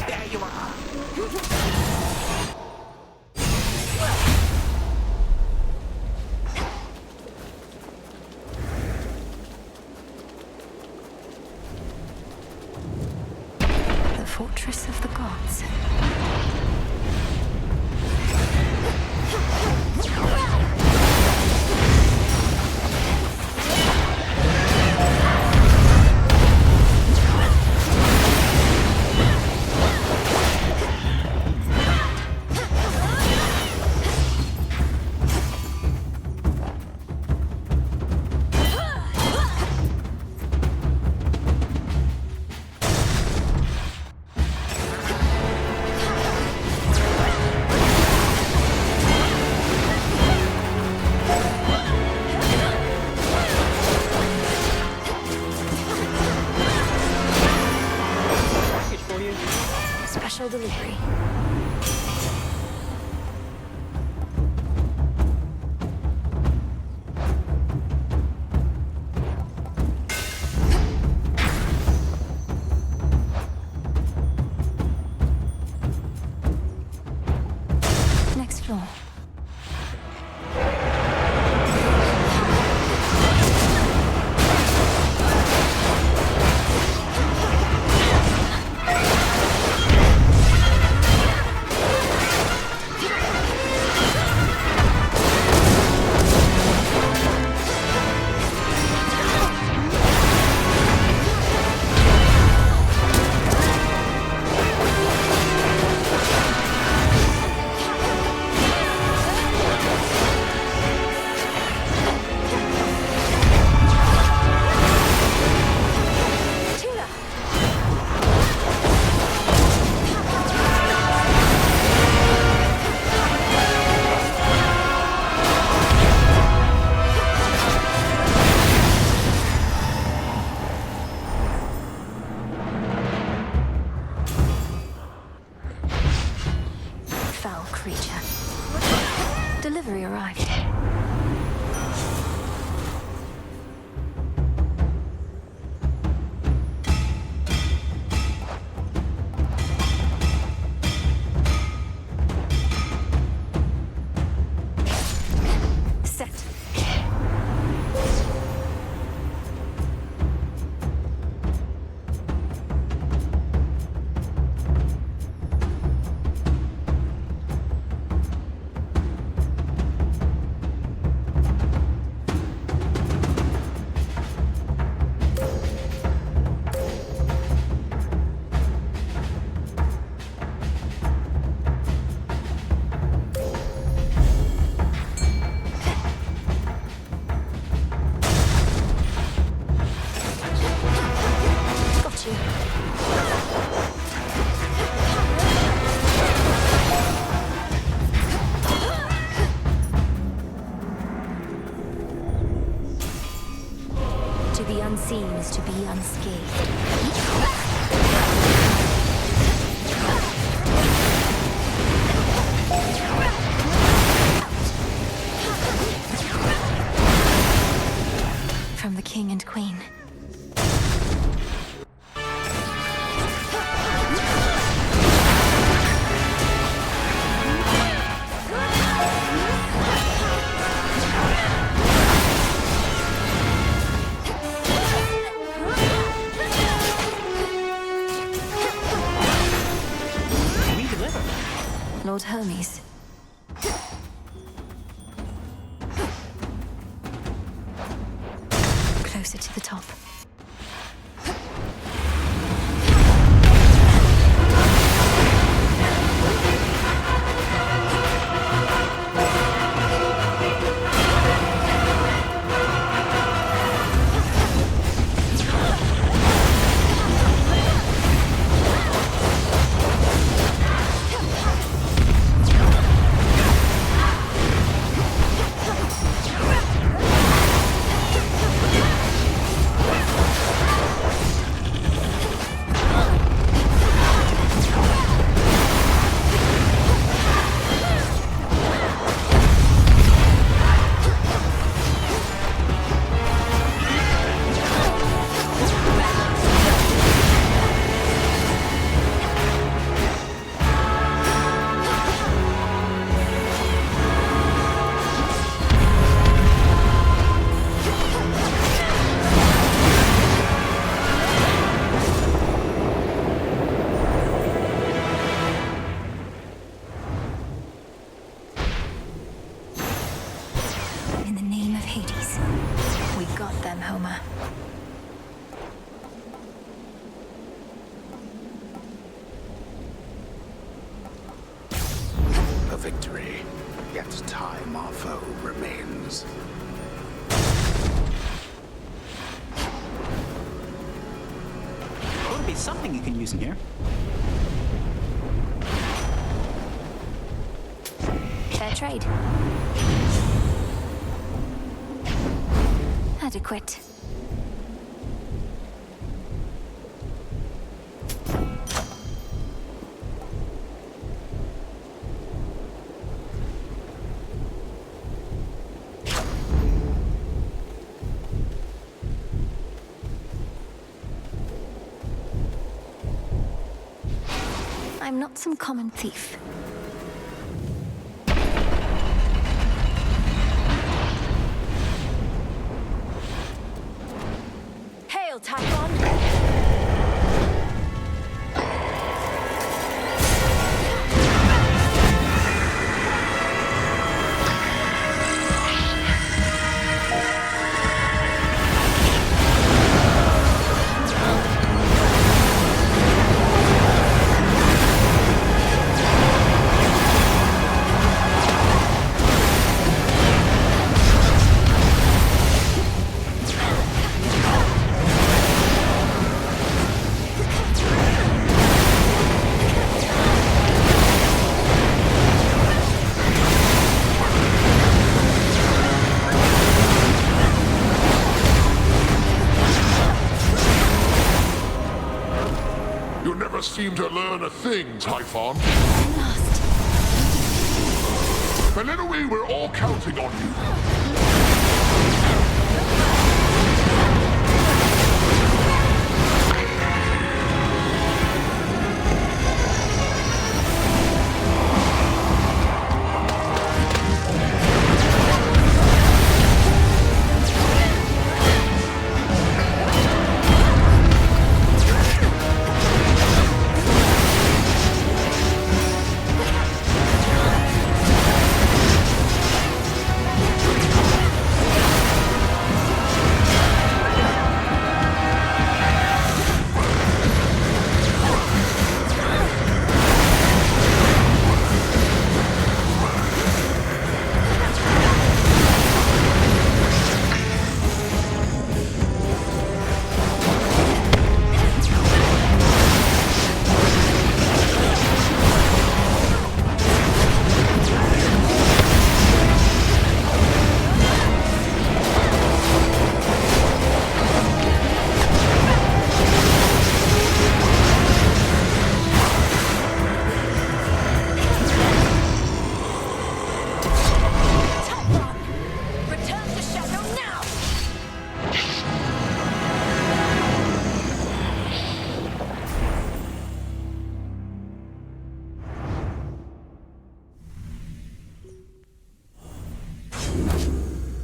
There you are. The fortress of the gods. floor. Foul creature. Delivery arrived. Set. Got you. To be unseen is to be unscathed. From the king and queen. We deliver. Lord Hermes. Closer to the top. In the name of Hades, we got them, Homer. A victory, yet time our foe remains. Ought to be something you can use in here. Fair trade. Adequate. I'm not some common thief. done a thing, Typhon. Belenoe, we're all counting on you.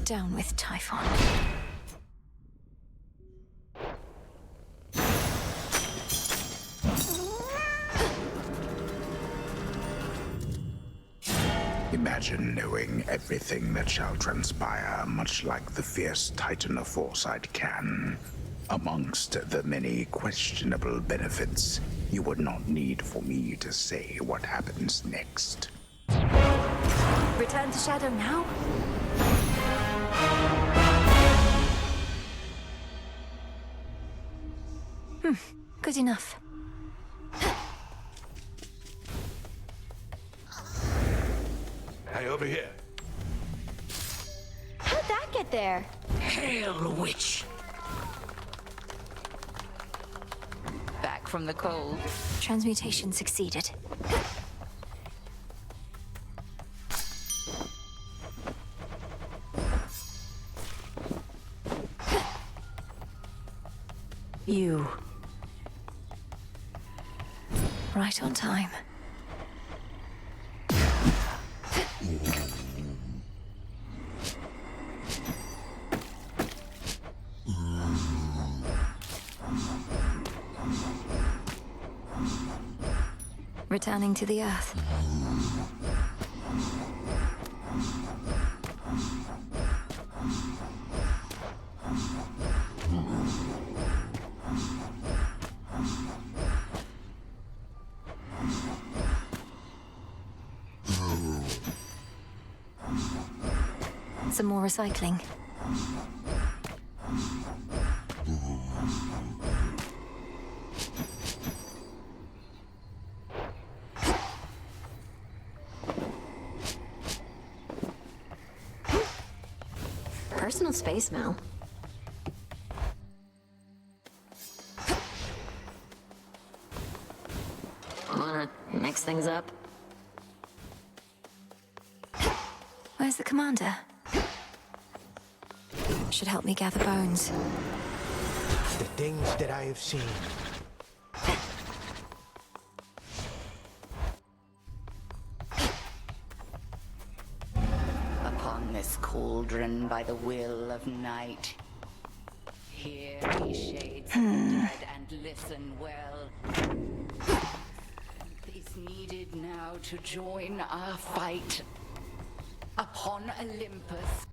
Down with Typhon. Imagine knowing everything that shall transpire, much like the fierce Titan of Foresight can. Amongst the many questionable benefits, you would not need for me to say what happens next. Return to Shadow now? Good enough. Hey, over here. How'd that get there? Hail, witch! Back from the cold. Transmutation succeeded. You. Right on time. Returning to the Earth. Some more recycling. Personal space, Mel. Wanna mix things up? Where's the commander? Should help me gather bones. The things that I have seen. Upon this cauldron by the will of night. Hear ye shades of the dead and listen well. Is needed now to join our fight. Upon Olympus.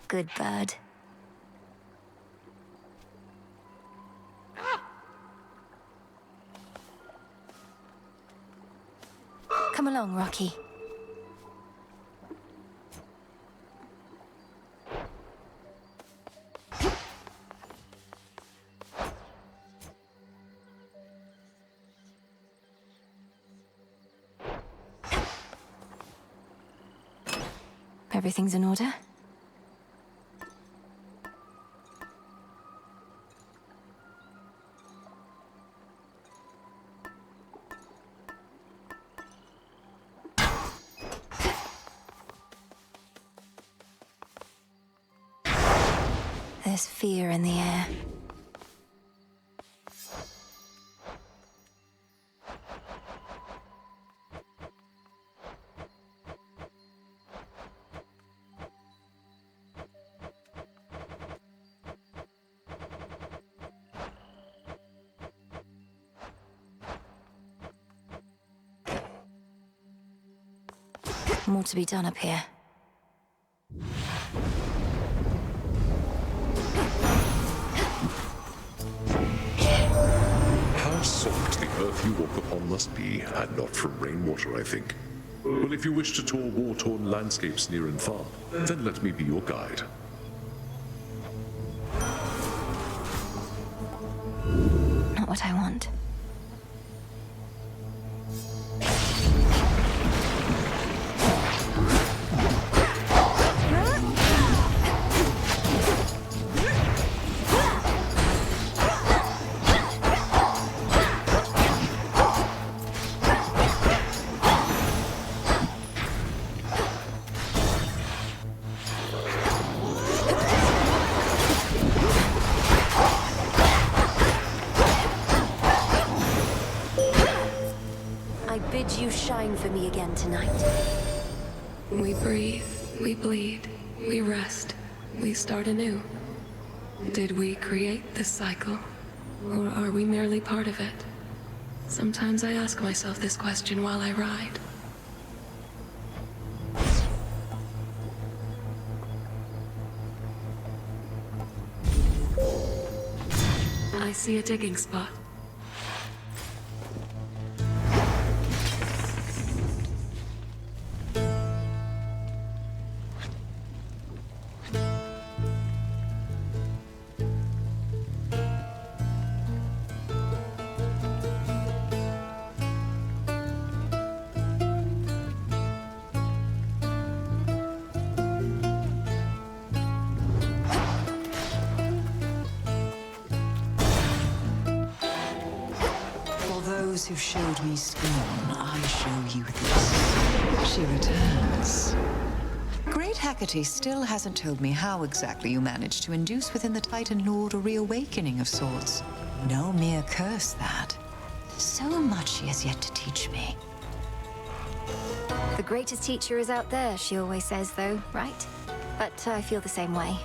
Good bird. Come along, Rocky. everything's in order. There's fear in the air. More to be done up here. How soft the earth you walk upon must be, and not from rainwater, I think. Well, if you wish to tour war-torn landscapes near and far, then let me be your guide. Not what I want. You shine for me again tonight. We breathe, we bleed, we rest, we start anew. Did we create this cycle, or are we merely part of it? Sometimes I ask myself this question while I ride. I see a digging spot. Who showed me scorn, I show you this. She returns. Great Hecate still hasn't told me how exactly you managed to induce within the Titan Lord a reawakening of sorts. No mere curse, that. So much she has yet to teach me. The greatest teacher is out there, she always says, though, right? But I feel the same way.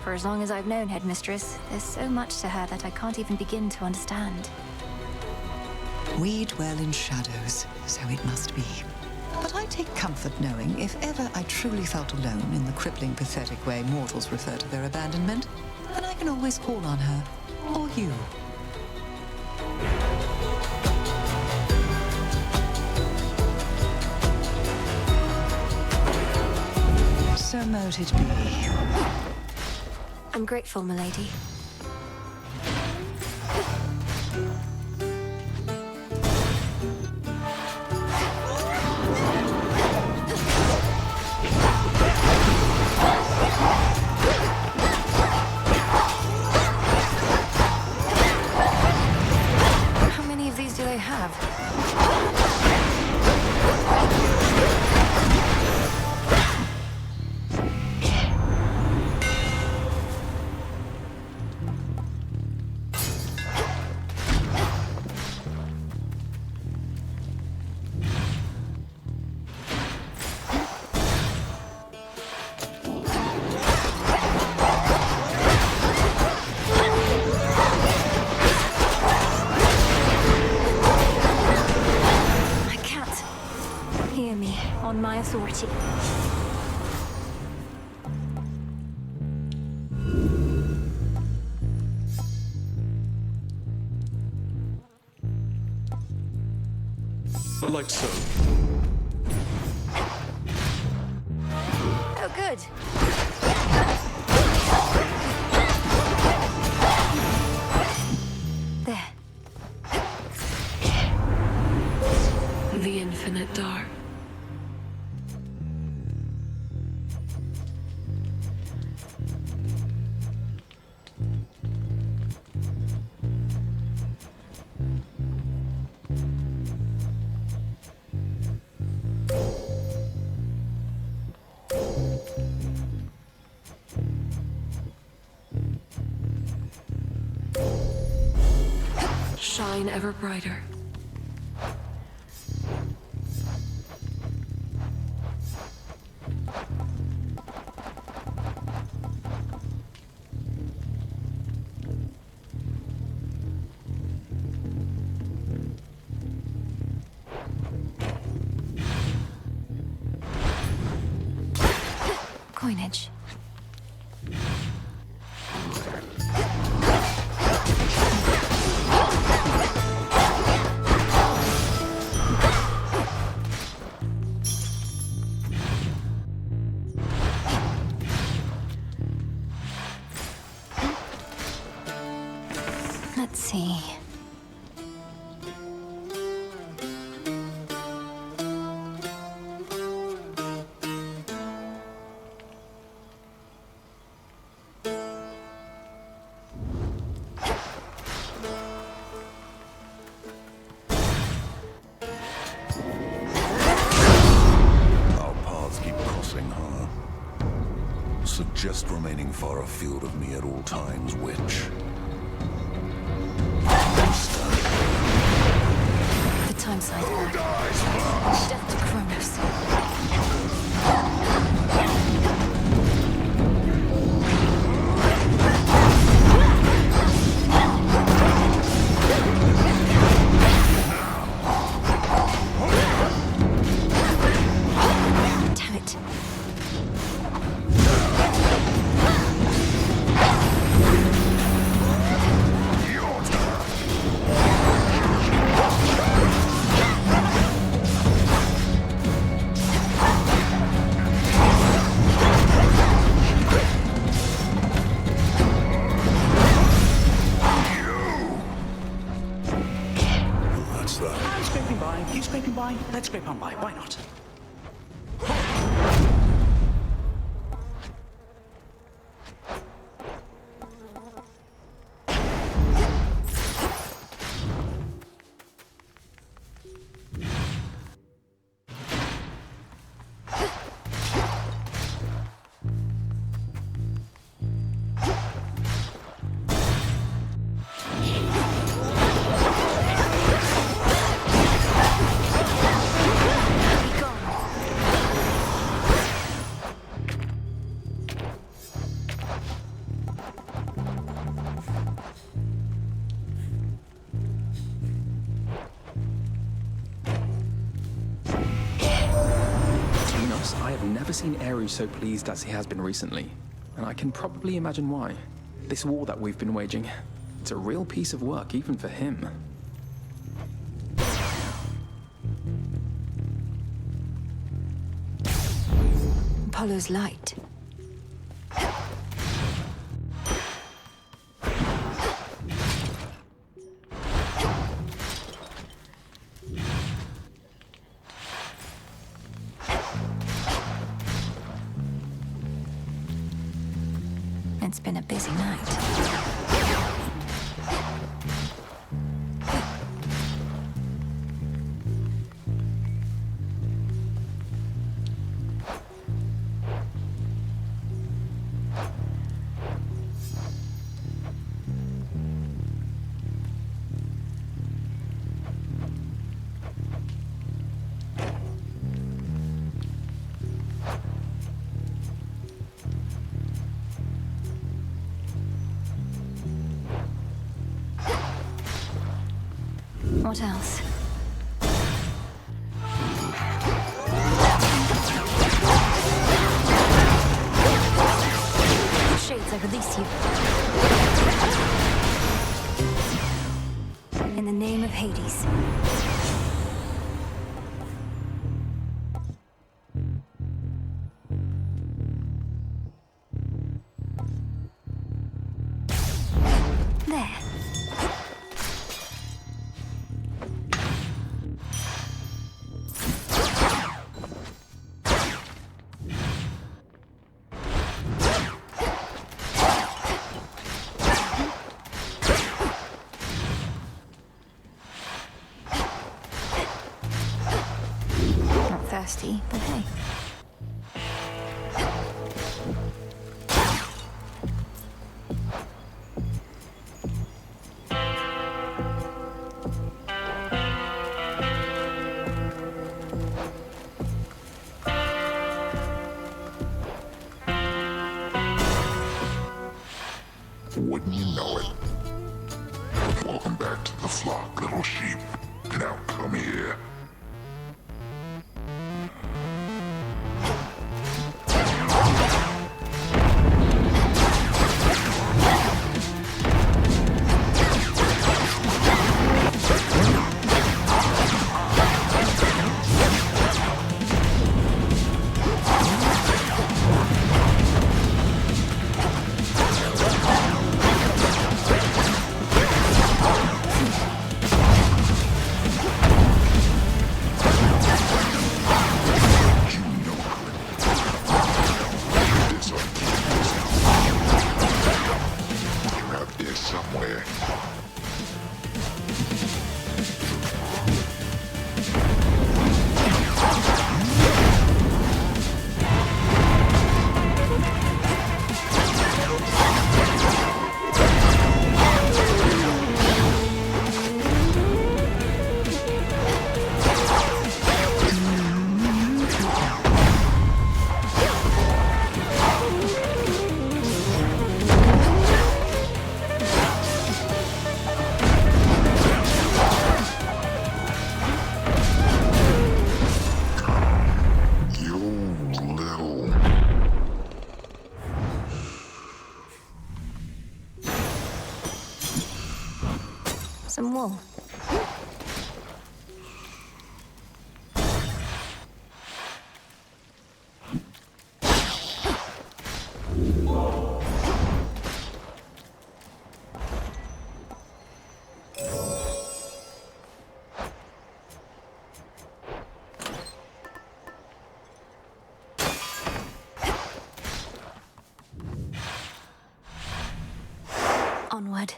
For as long as I've known Headmistress, there's so much to her that I can't even begin to understand. We dwell in shadows, so it must be. But I take comfort knowing if ever I truly felt alone in the crippling, pathetic way mortals refer to their abandonment, then I can always call on her, or you. So mote it be. I'm grateful, milady. How many of these do they have? On my authority. Like so. Oh, good. There. The infinite dark. shine ever brighter. Coinage. Let's see. Our paths keep crossing, huh? Suggest remaining far afield of me at all times, witch. The time side back. Death to Kronos. Damn it. That's that. Keep scraping by, keep scraping by. Let's scrape on by, why not? Between us, I have never seen Ares so pleased as he has been recently. And I can probably imagine why. This war that we've been waging, it's a real piece of work even for him. Apollo's light. It's been a busy night. What else? Shades, I release you. In the name of Hades. There. Thirsty, but hey. luck, little sheep. Now come here. Somewhere. Some wool. Onward.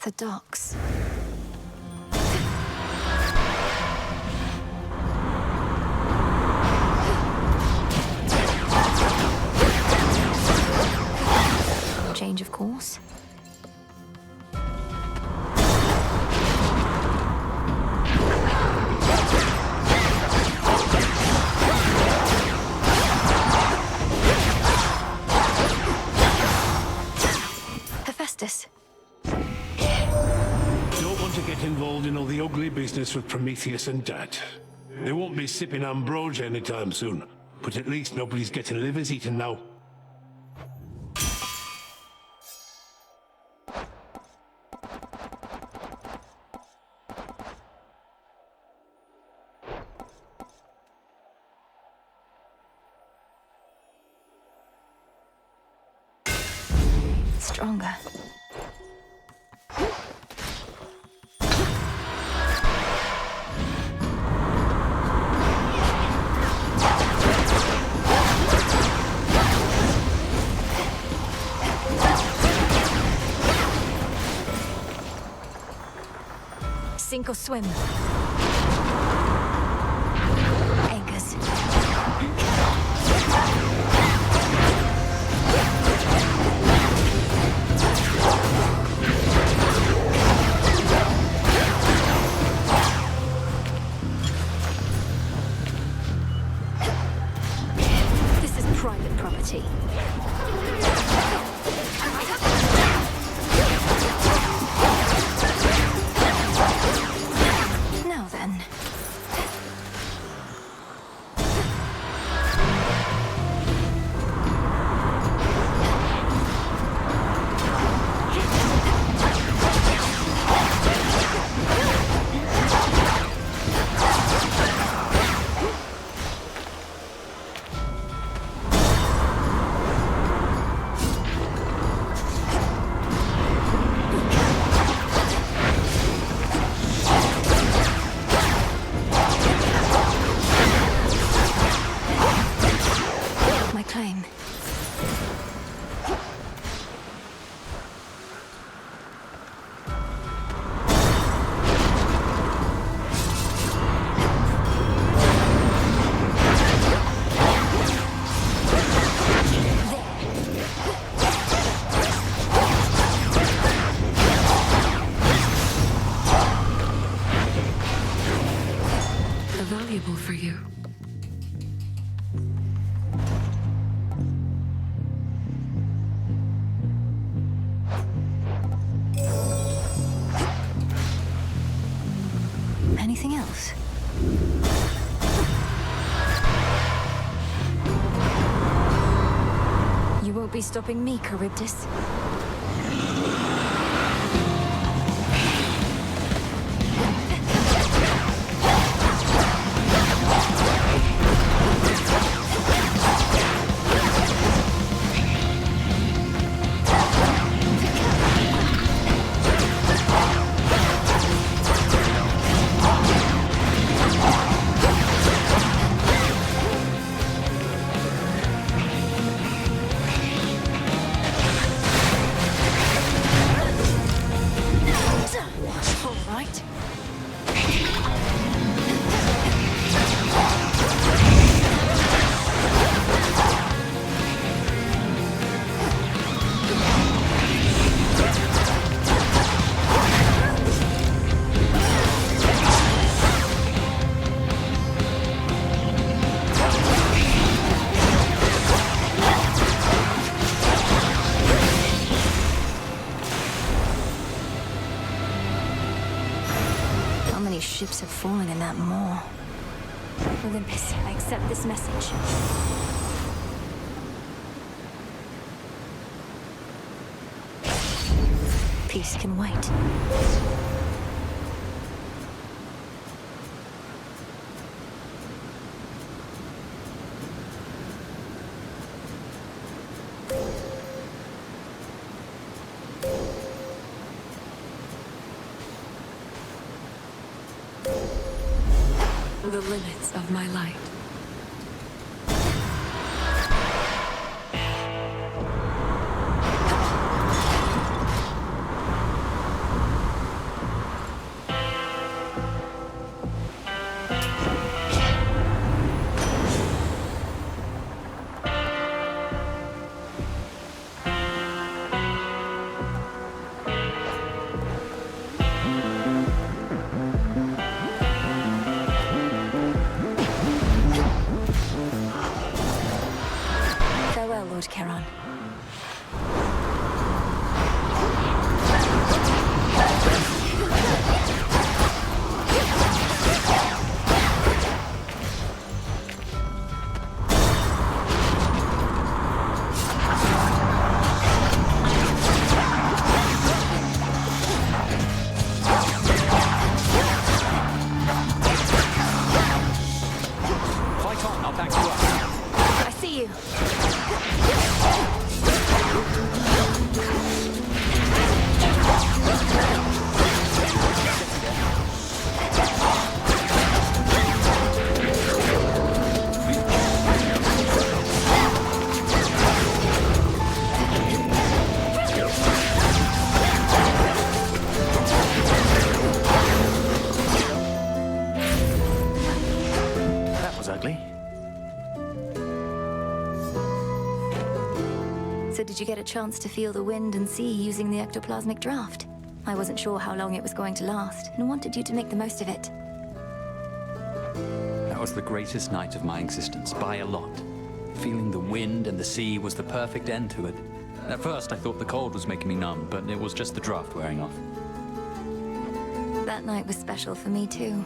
The docks. Change of course. Hephaestus. Don't want to get involved in all the ugly business with Prometheus and Dad. They won't be sipping ambrosia anytime soon, but at least nobody's getting livers eaten now. Stronger. Sink or swim. Anchors. This is private property. Now then. else. You won't be stopping me, Charybdis. Ships have fallen in that maw. Olympus, I accept this message. Peace can wait. The limits of my light. Lord Charon. Fight on, I'll back you up. I see you. That was ugly. So did you get a chance to feel the wind and sea using the ectoplasmic draft? I wasn't sure how long it was going to last and wanted you to make the most of it. That was the greatest night of my existence, by a lot. Feeling the wind and the sea was the perfect end to it. At first, I thought the cold was making me numb, but it was just the draft wearing off. That night was special for me too.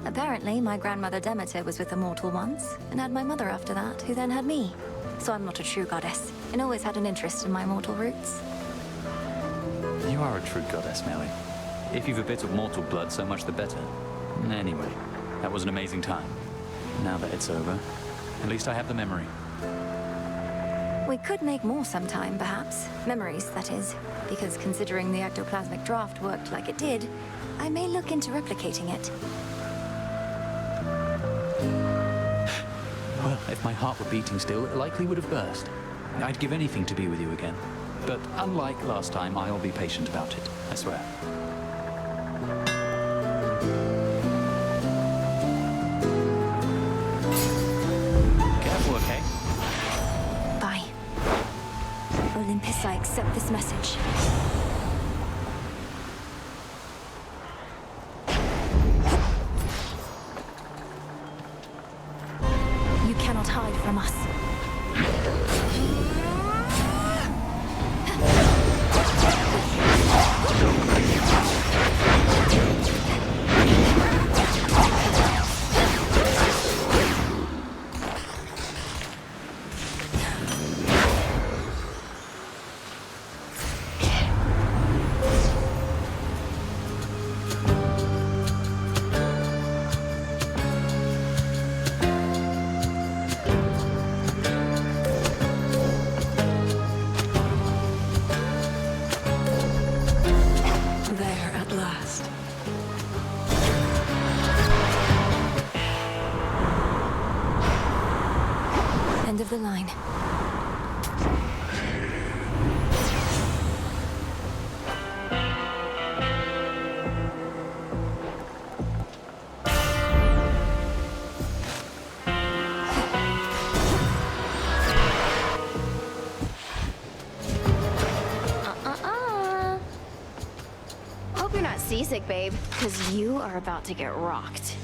Apparently, my grandmother Demeter was with a mortal once, and had my mother after that, who then had me. So I'm not a true goddess, and always had an interest in my mortal roots. You are a true goddess, Melly. If you've a bit of mortal blood, so much the better. Anyway, that was an amazing time. Now that it's over, at least I have the memory. We could make more sometime, perhaps. Memories, that is. Because considering the ectoplasmic draft worked like it did, I may look into replicating it. Well, if my heart were beating still, it likely would have burst. I'd give anything to be with you again. But unlike last time, I'll be patient about it, I swear. Careful, okay? Bye. Olympus, I accept this message. You cannot hide from us. the line. Hope you're not seasick, babe, because you are about to get rocked.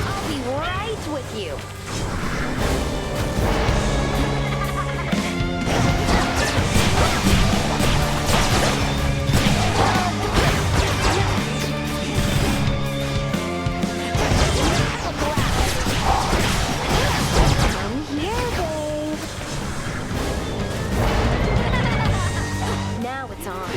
I'll be right with you. Now it's on.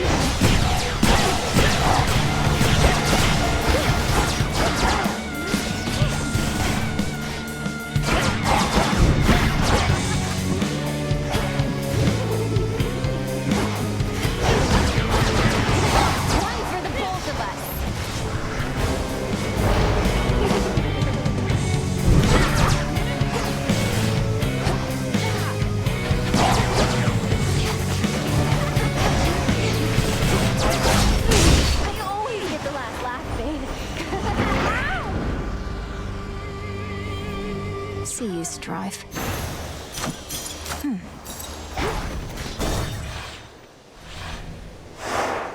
One for the both of us. I always get the last laugh, babe. See you, Strife.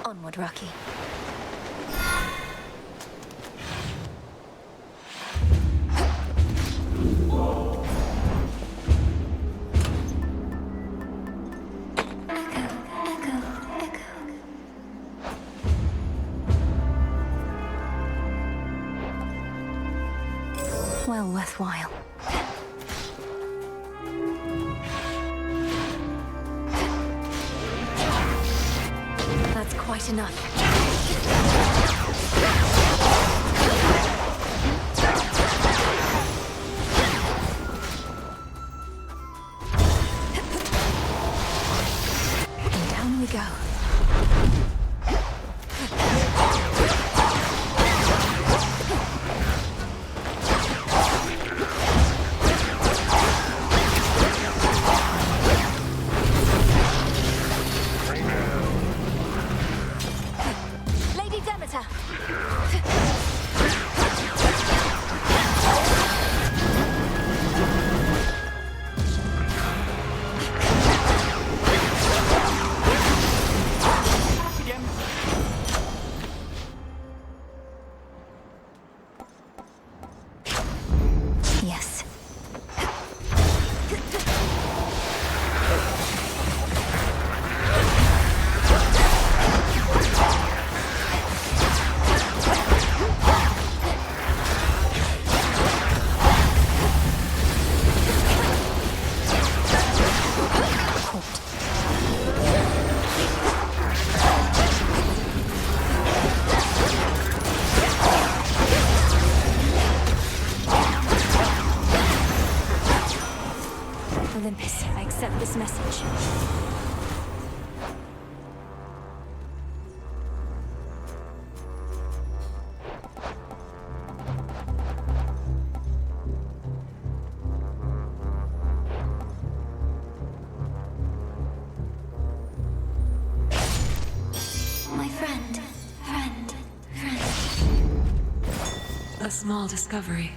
Onward, Rocky. Well worthwhile. That's quite enough. And down we go. Lady Demeter! Yes. Olympus, I accept this message. My friend. A small discovery.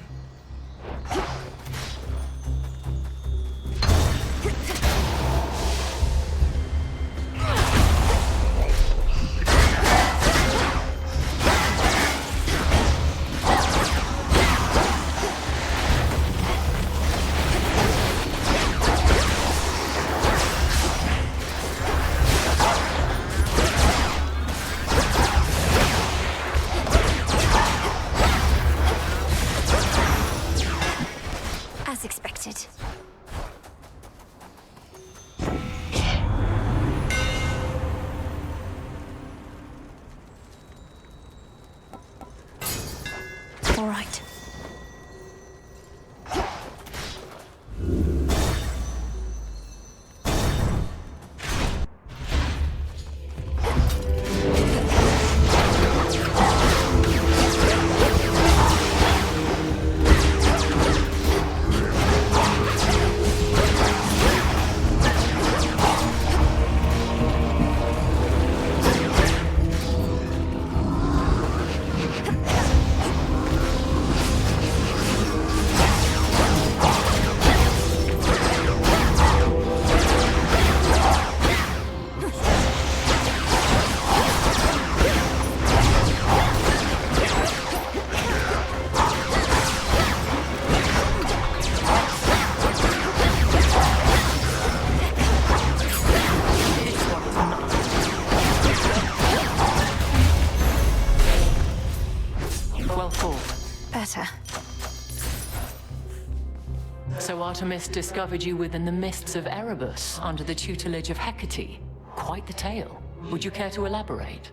Artemis discovered you within the mists of Erebus under the tutelage of Hecate. Quite the tale. Would you care to elaborate?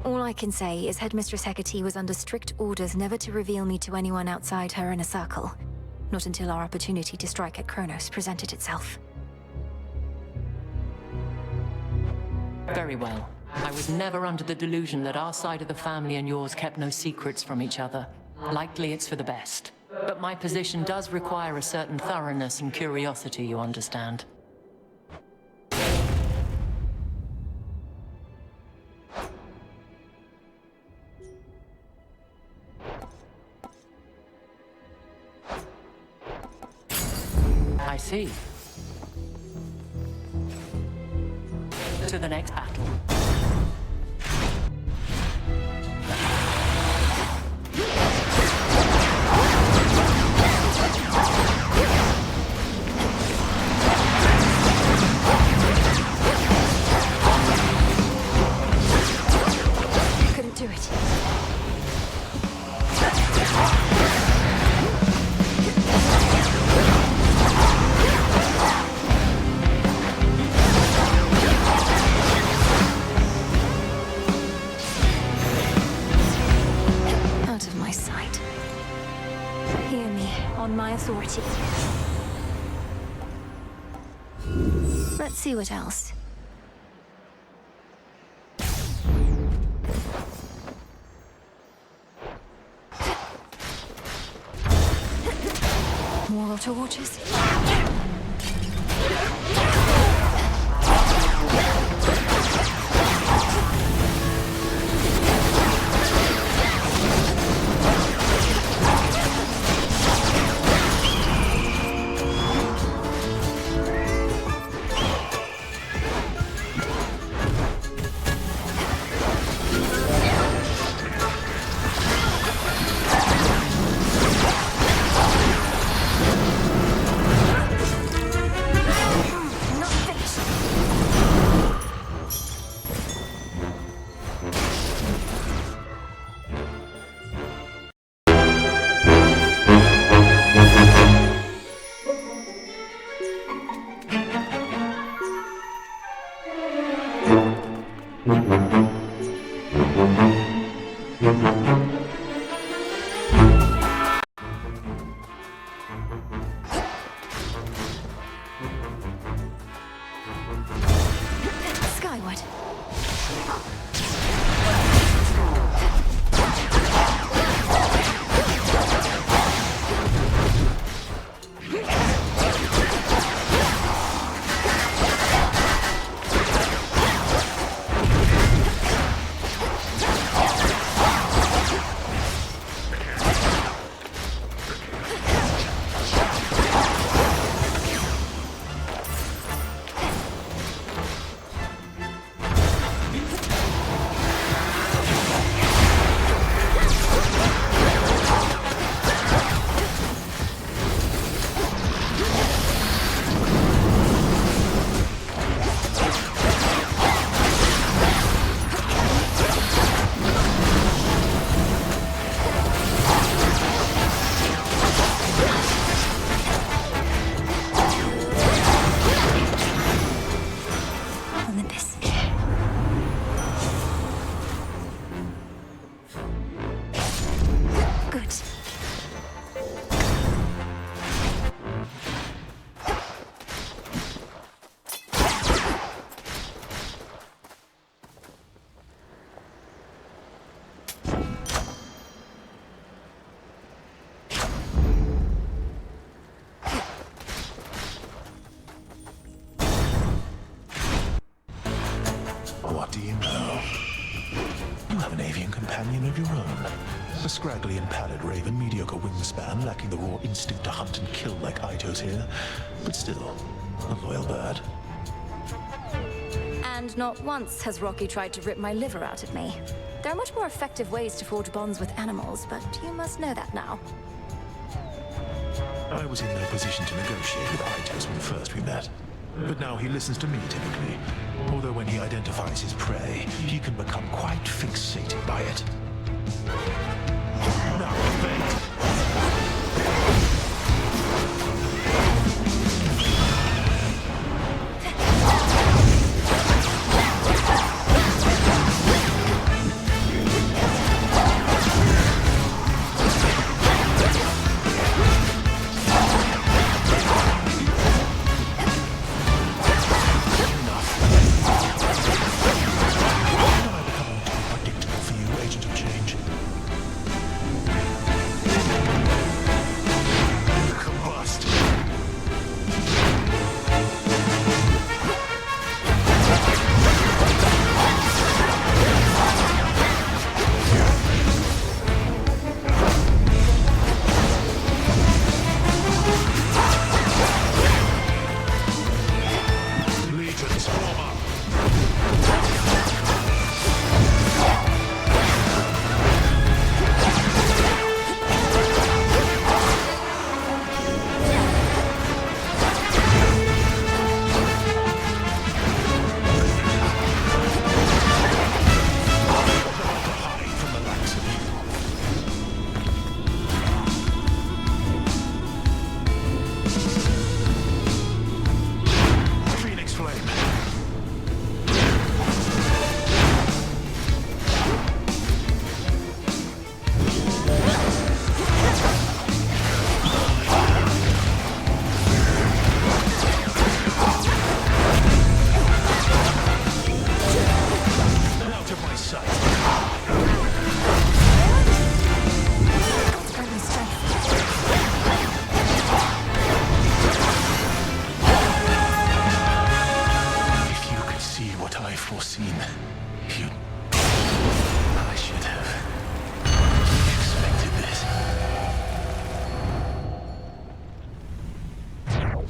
All I can say is Headmistress Hecate was under strict orders never to reveal me to anyone outside her inner circle. Not until our opportunity to strike at Kronos presented itself. Very well. I was never under the delusion that our side of the family and yours kept no secrets from each other. Likely it's for the best. But my position does require a certain thoroughness and curiosity, you understand. I see. To the next battle. Couldn't do it. Out of my sight. Hear me, on my authority. Let's see what else. Moral torches. Skyward. Olympus. Good. What do you know? You have an avian companion of your own. A scraggly and pallid raven, mediocre wingspan, lacking the raw instinct to hunt and kill like Aito's here, but still, a loyal bird. And not once has Rocky tried to rip my liver out of me. There are much more effective ways to forge bonds with animals, but you must know that now. I was in no position to negotiate with Aitos when first we met. But now he listens to me typically. Although when he identifies his prey, he can become quite fixated by it. Now, fate.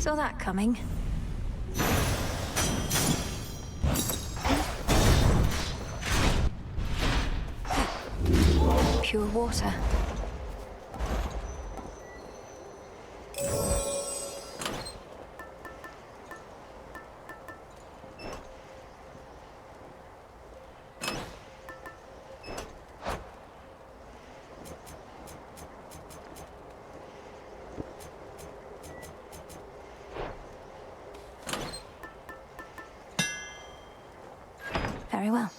Saw that coming. Pure water. Very well.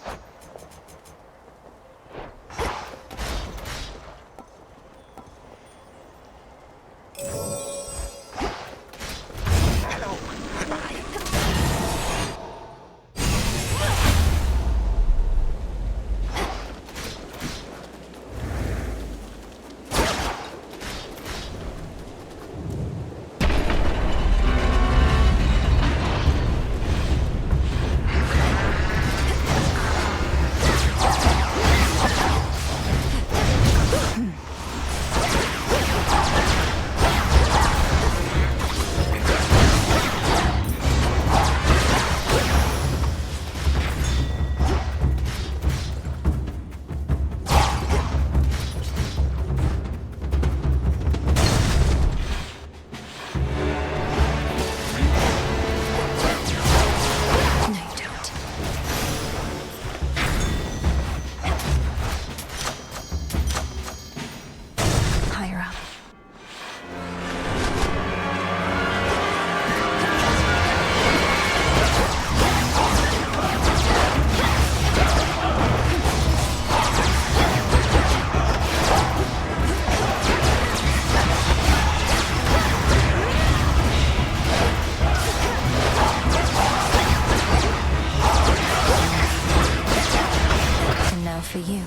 For you.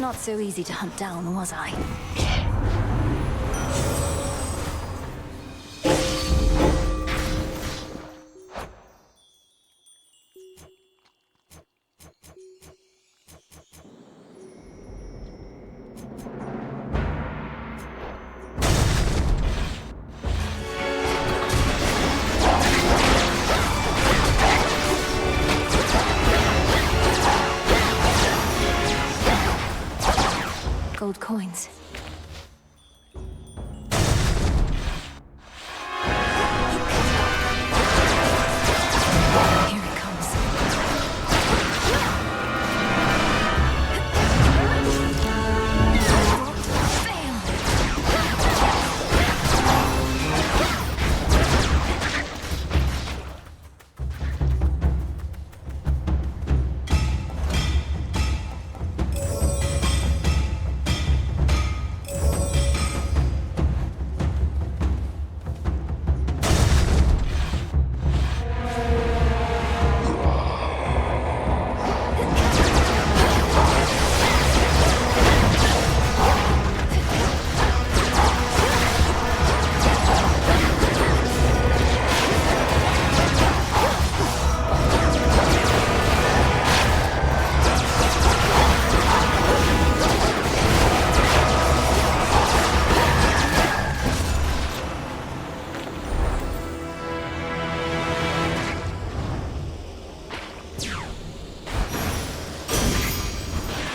Not so easy to hunt down, was I? Gold coins. Here it comes.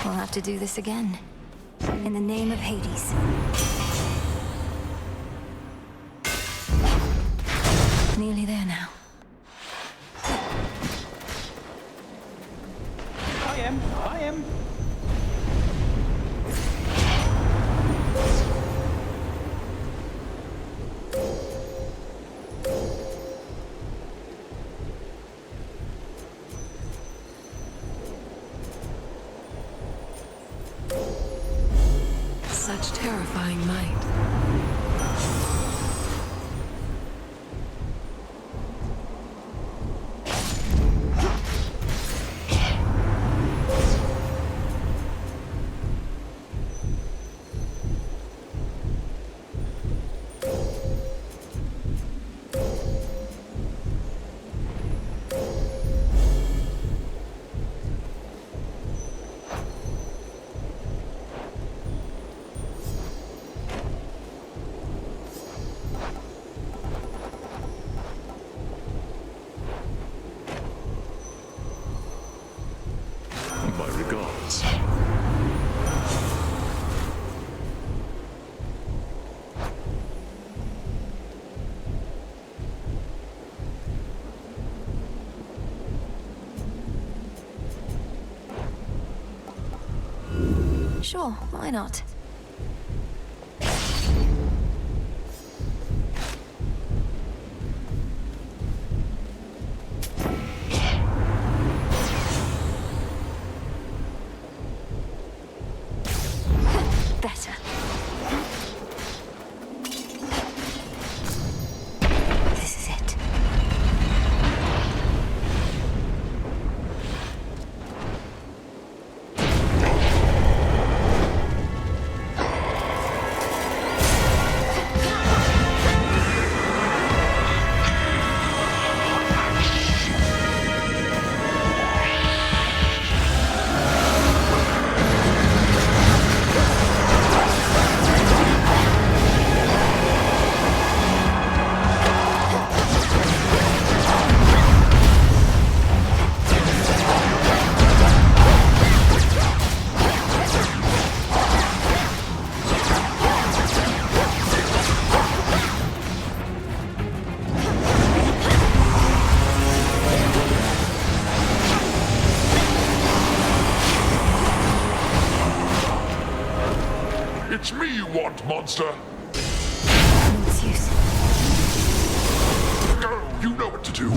We'll have to do this again. In the name of Hades. Nearly there now. I am. Such terrifying might. Sure, why not? Better. This is it. It's me you want, monster! It's use. Go! You know what to do!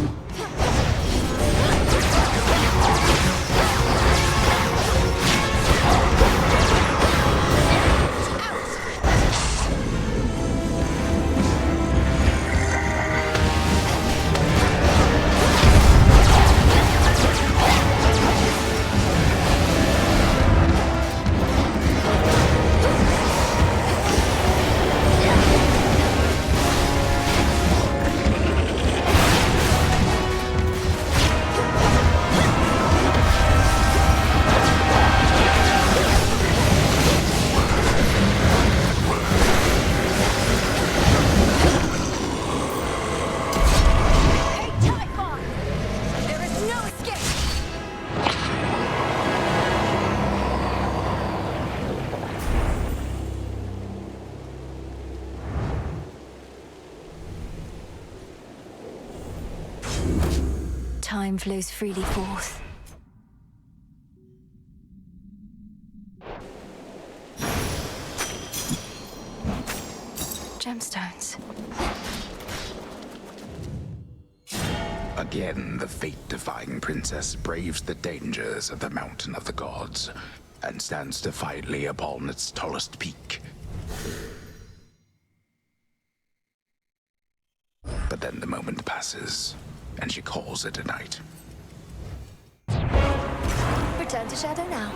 Time flows freely forth. Gemstones. Again, the fate-defying princess braves the dangers of the Mountain of the Gods and stands defiantly upon its tallest peak. But then the moment passes, and she calls it a night. Return to Shadow now.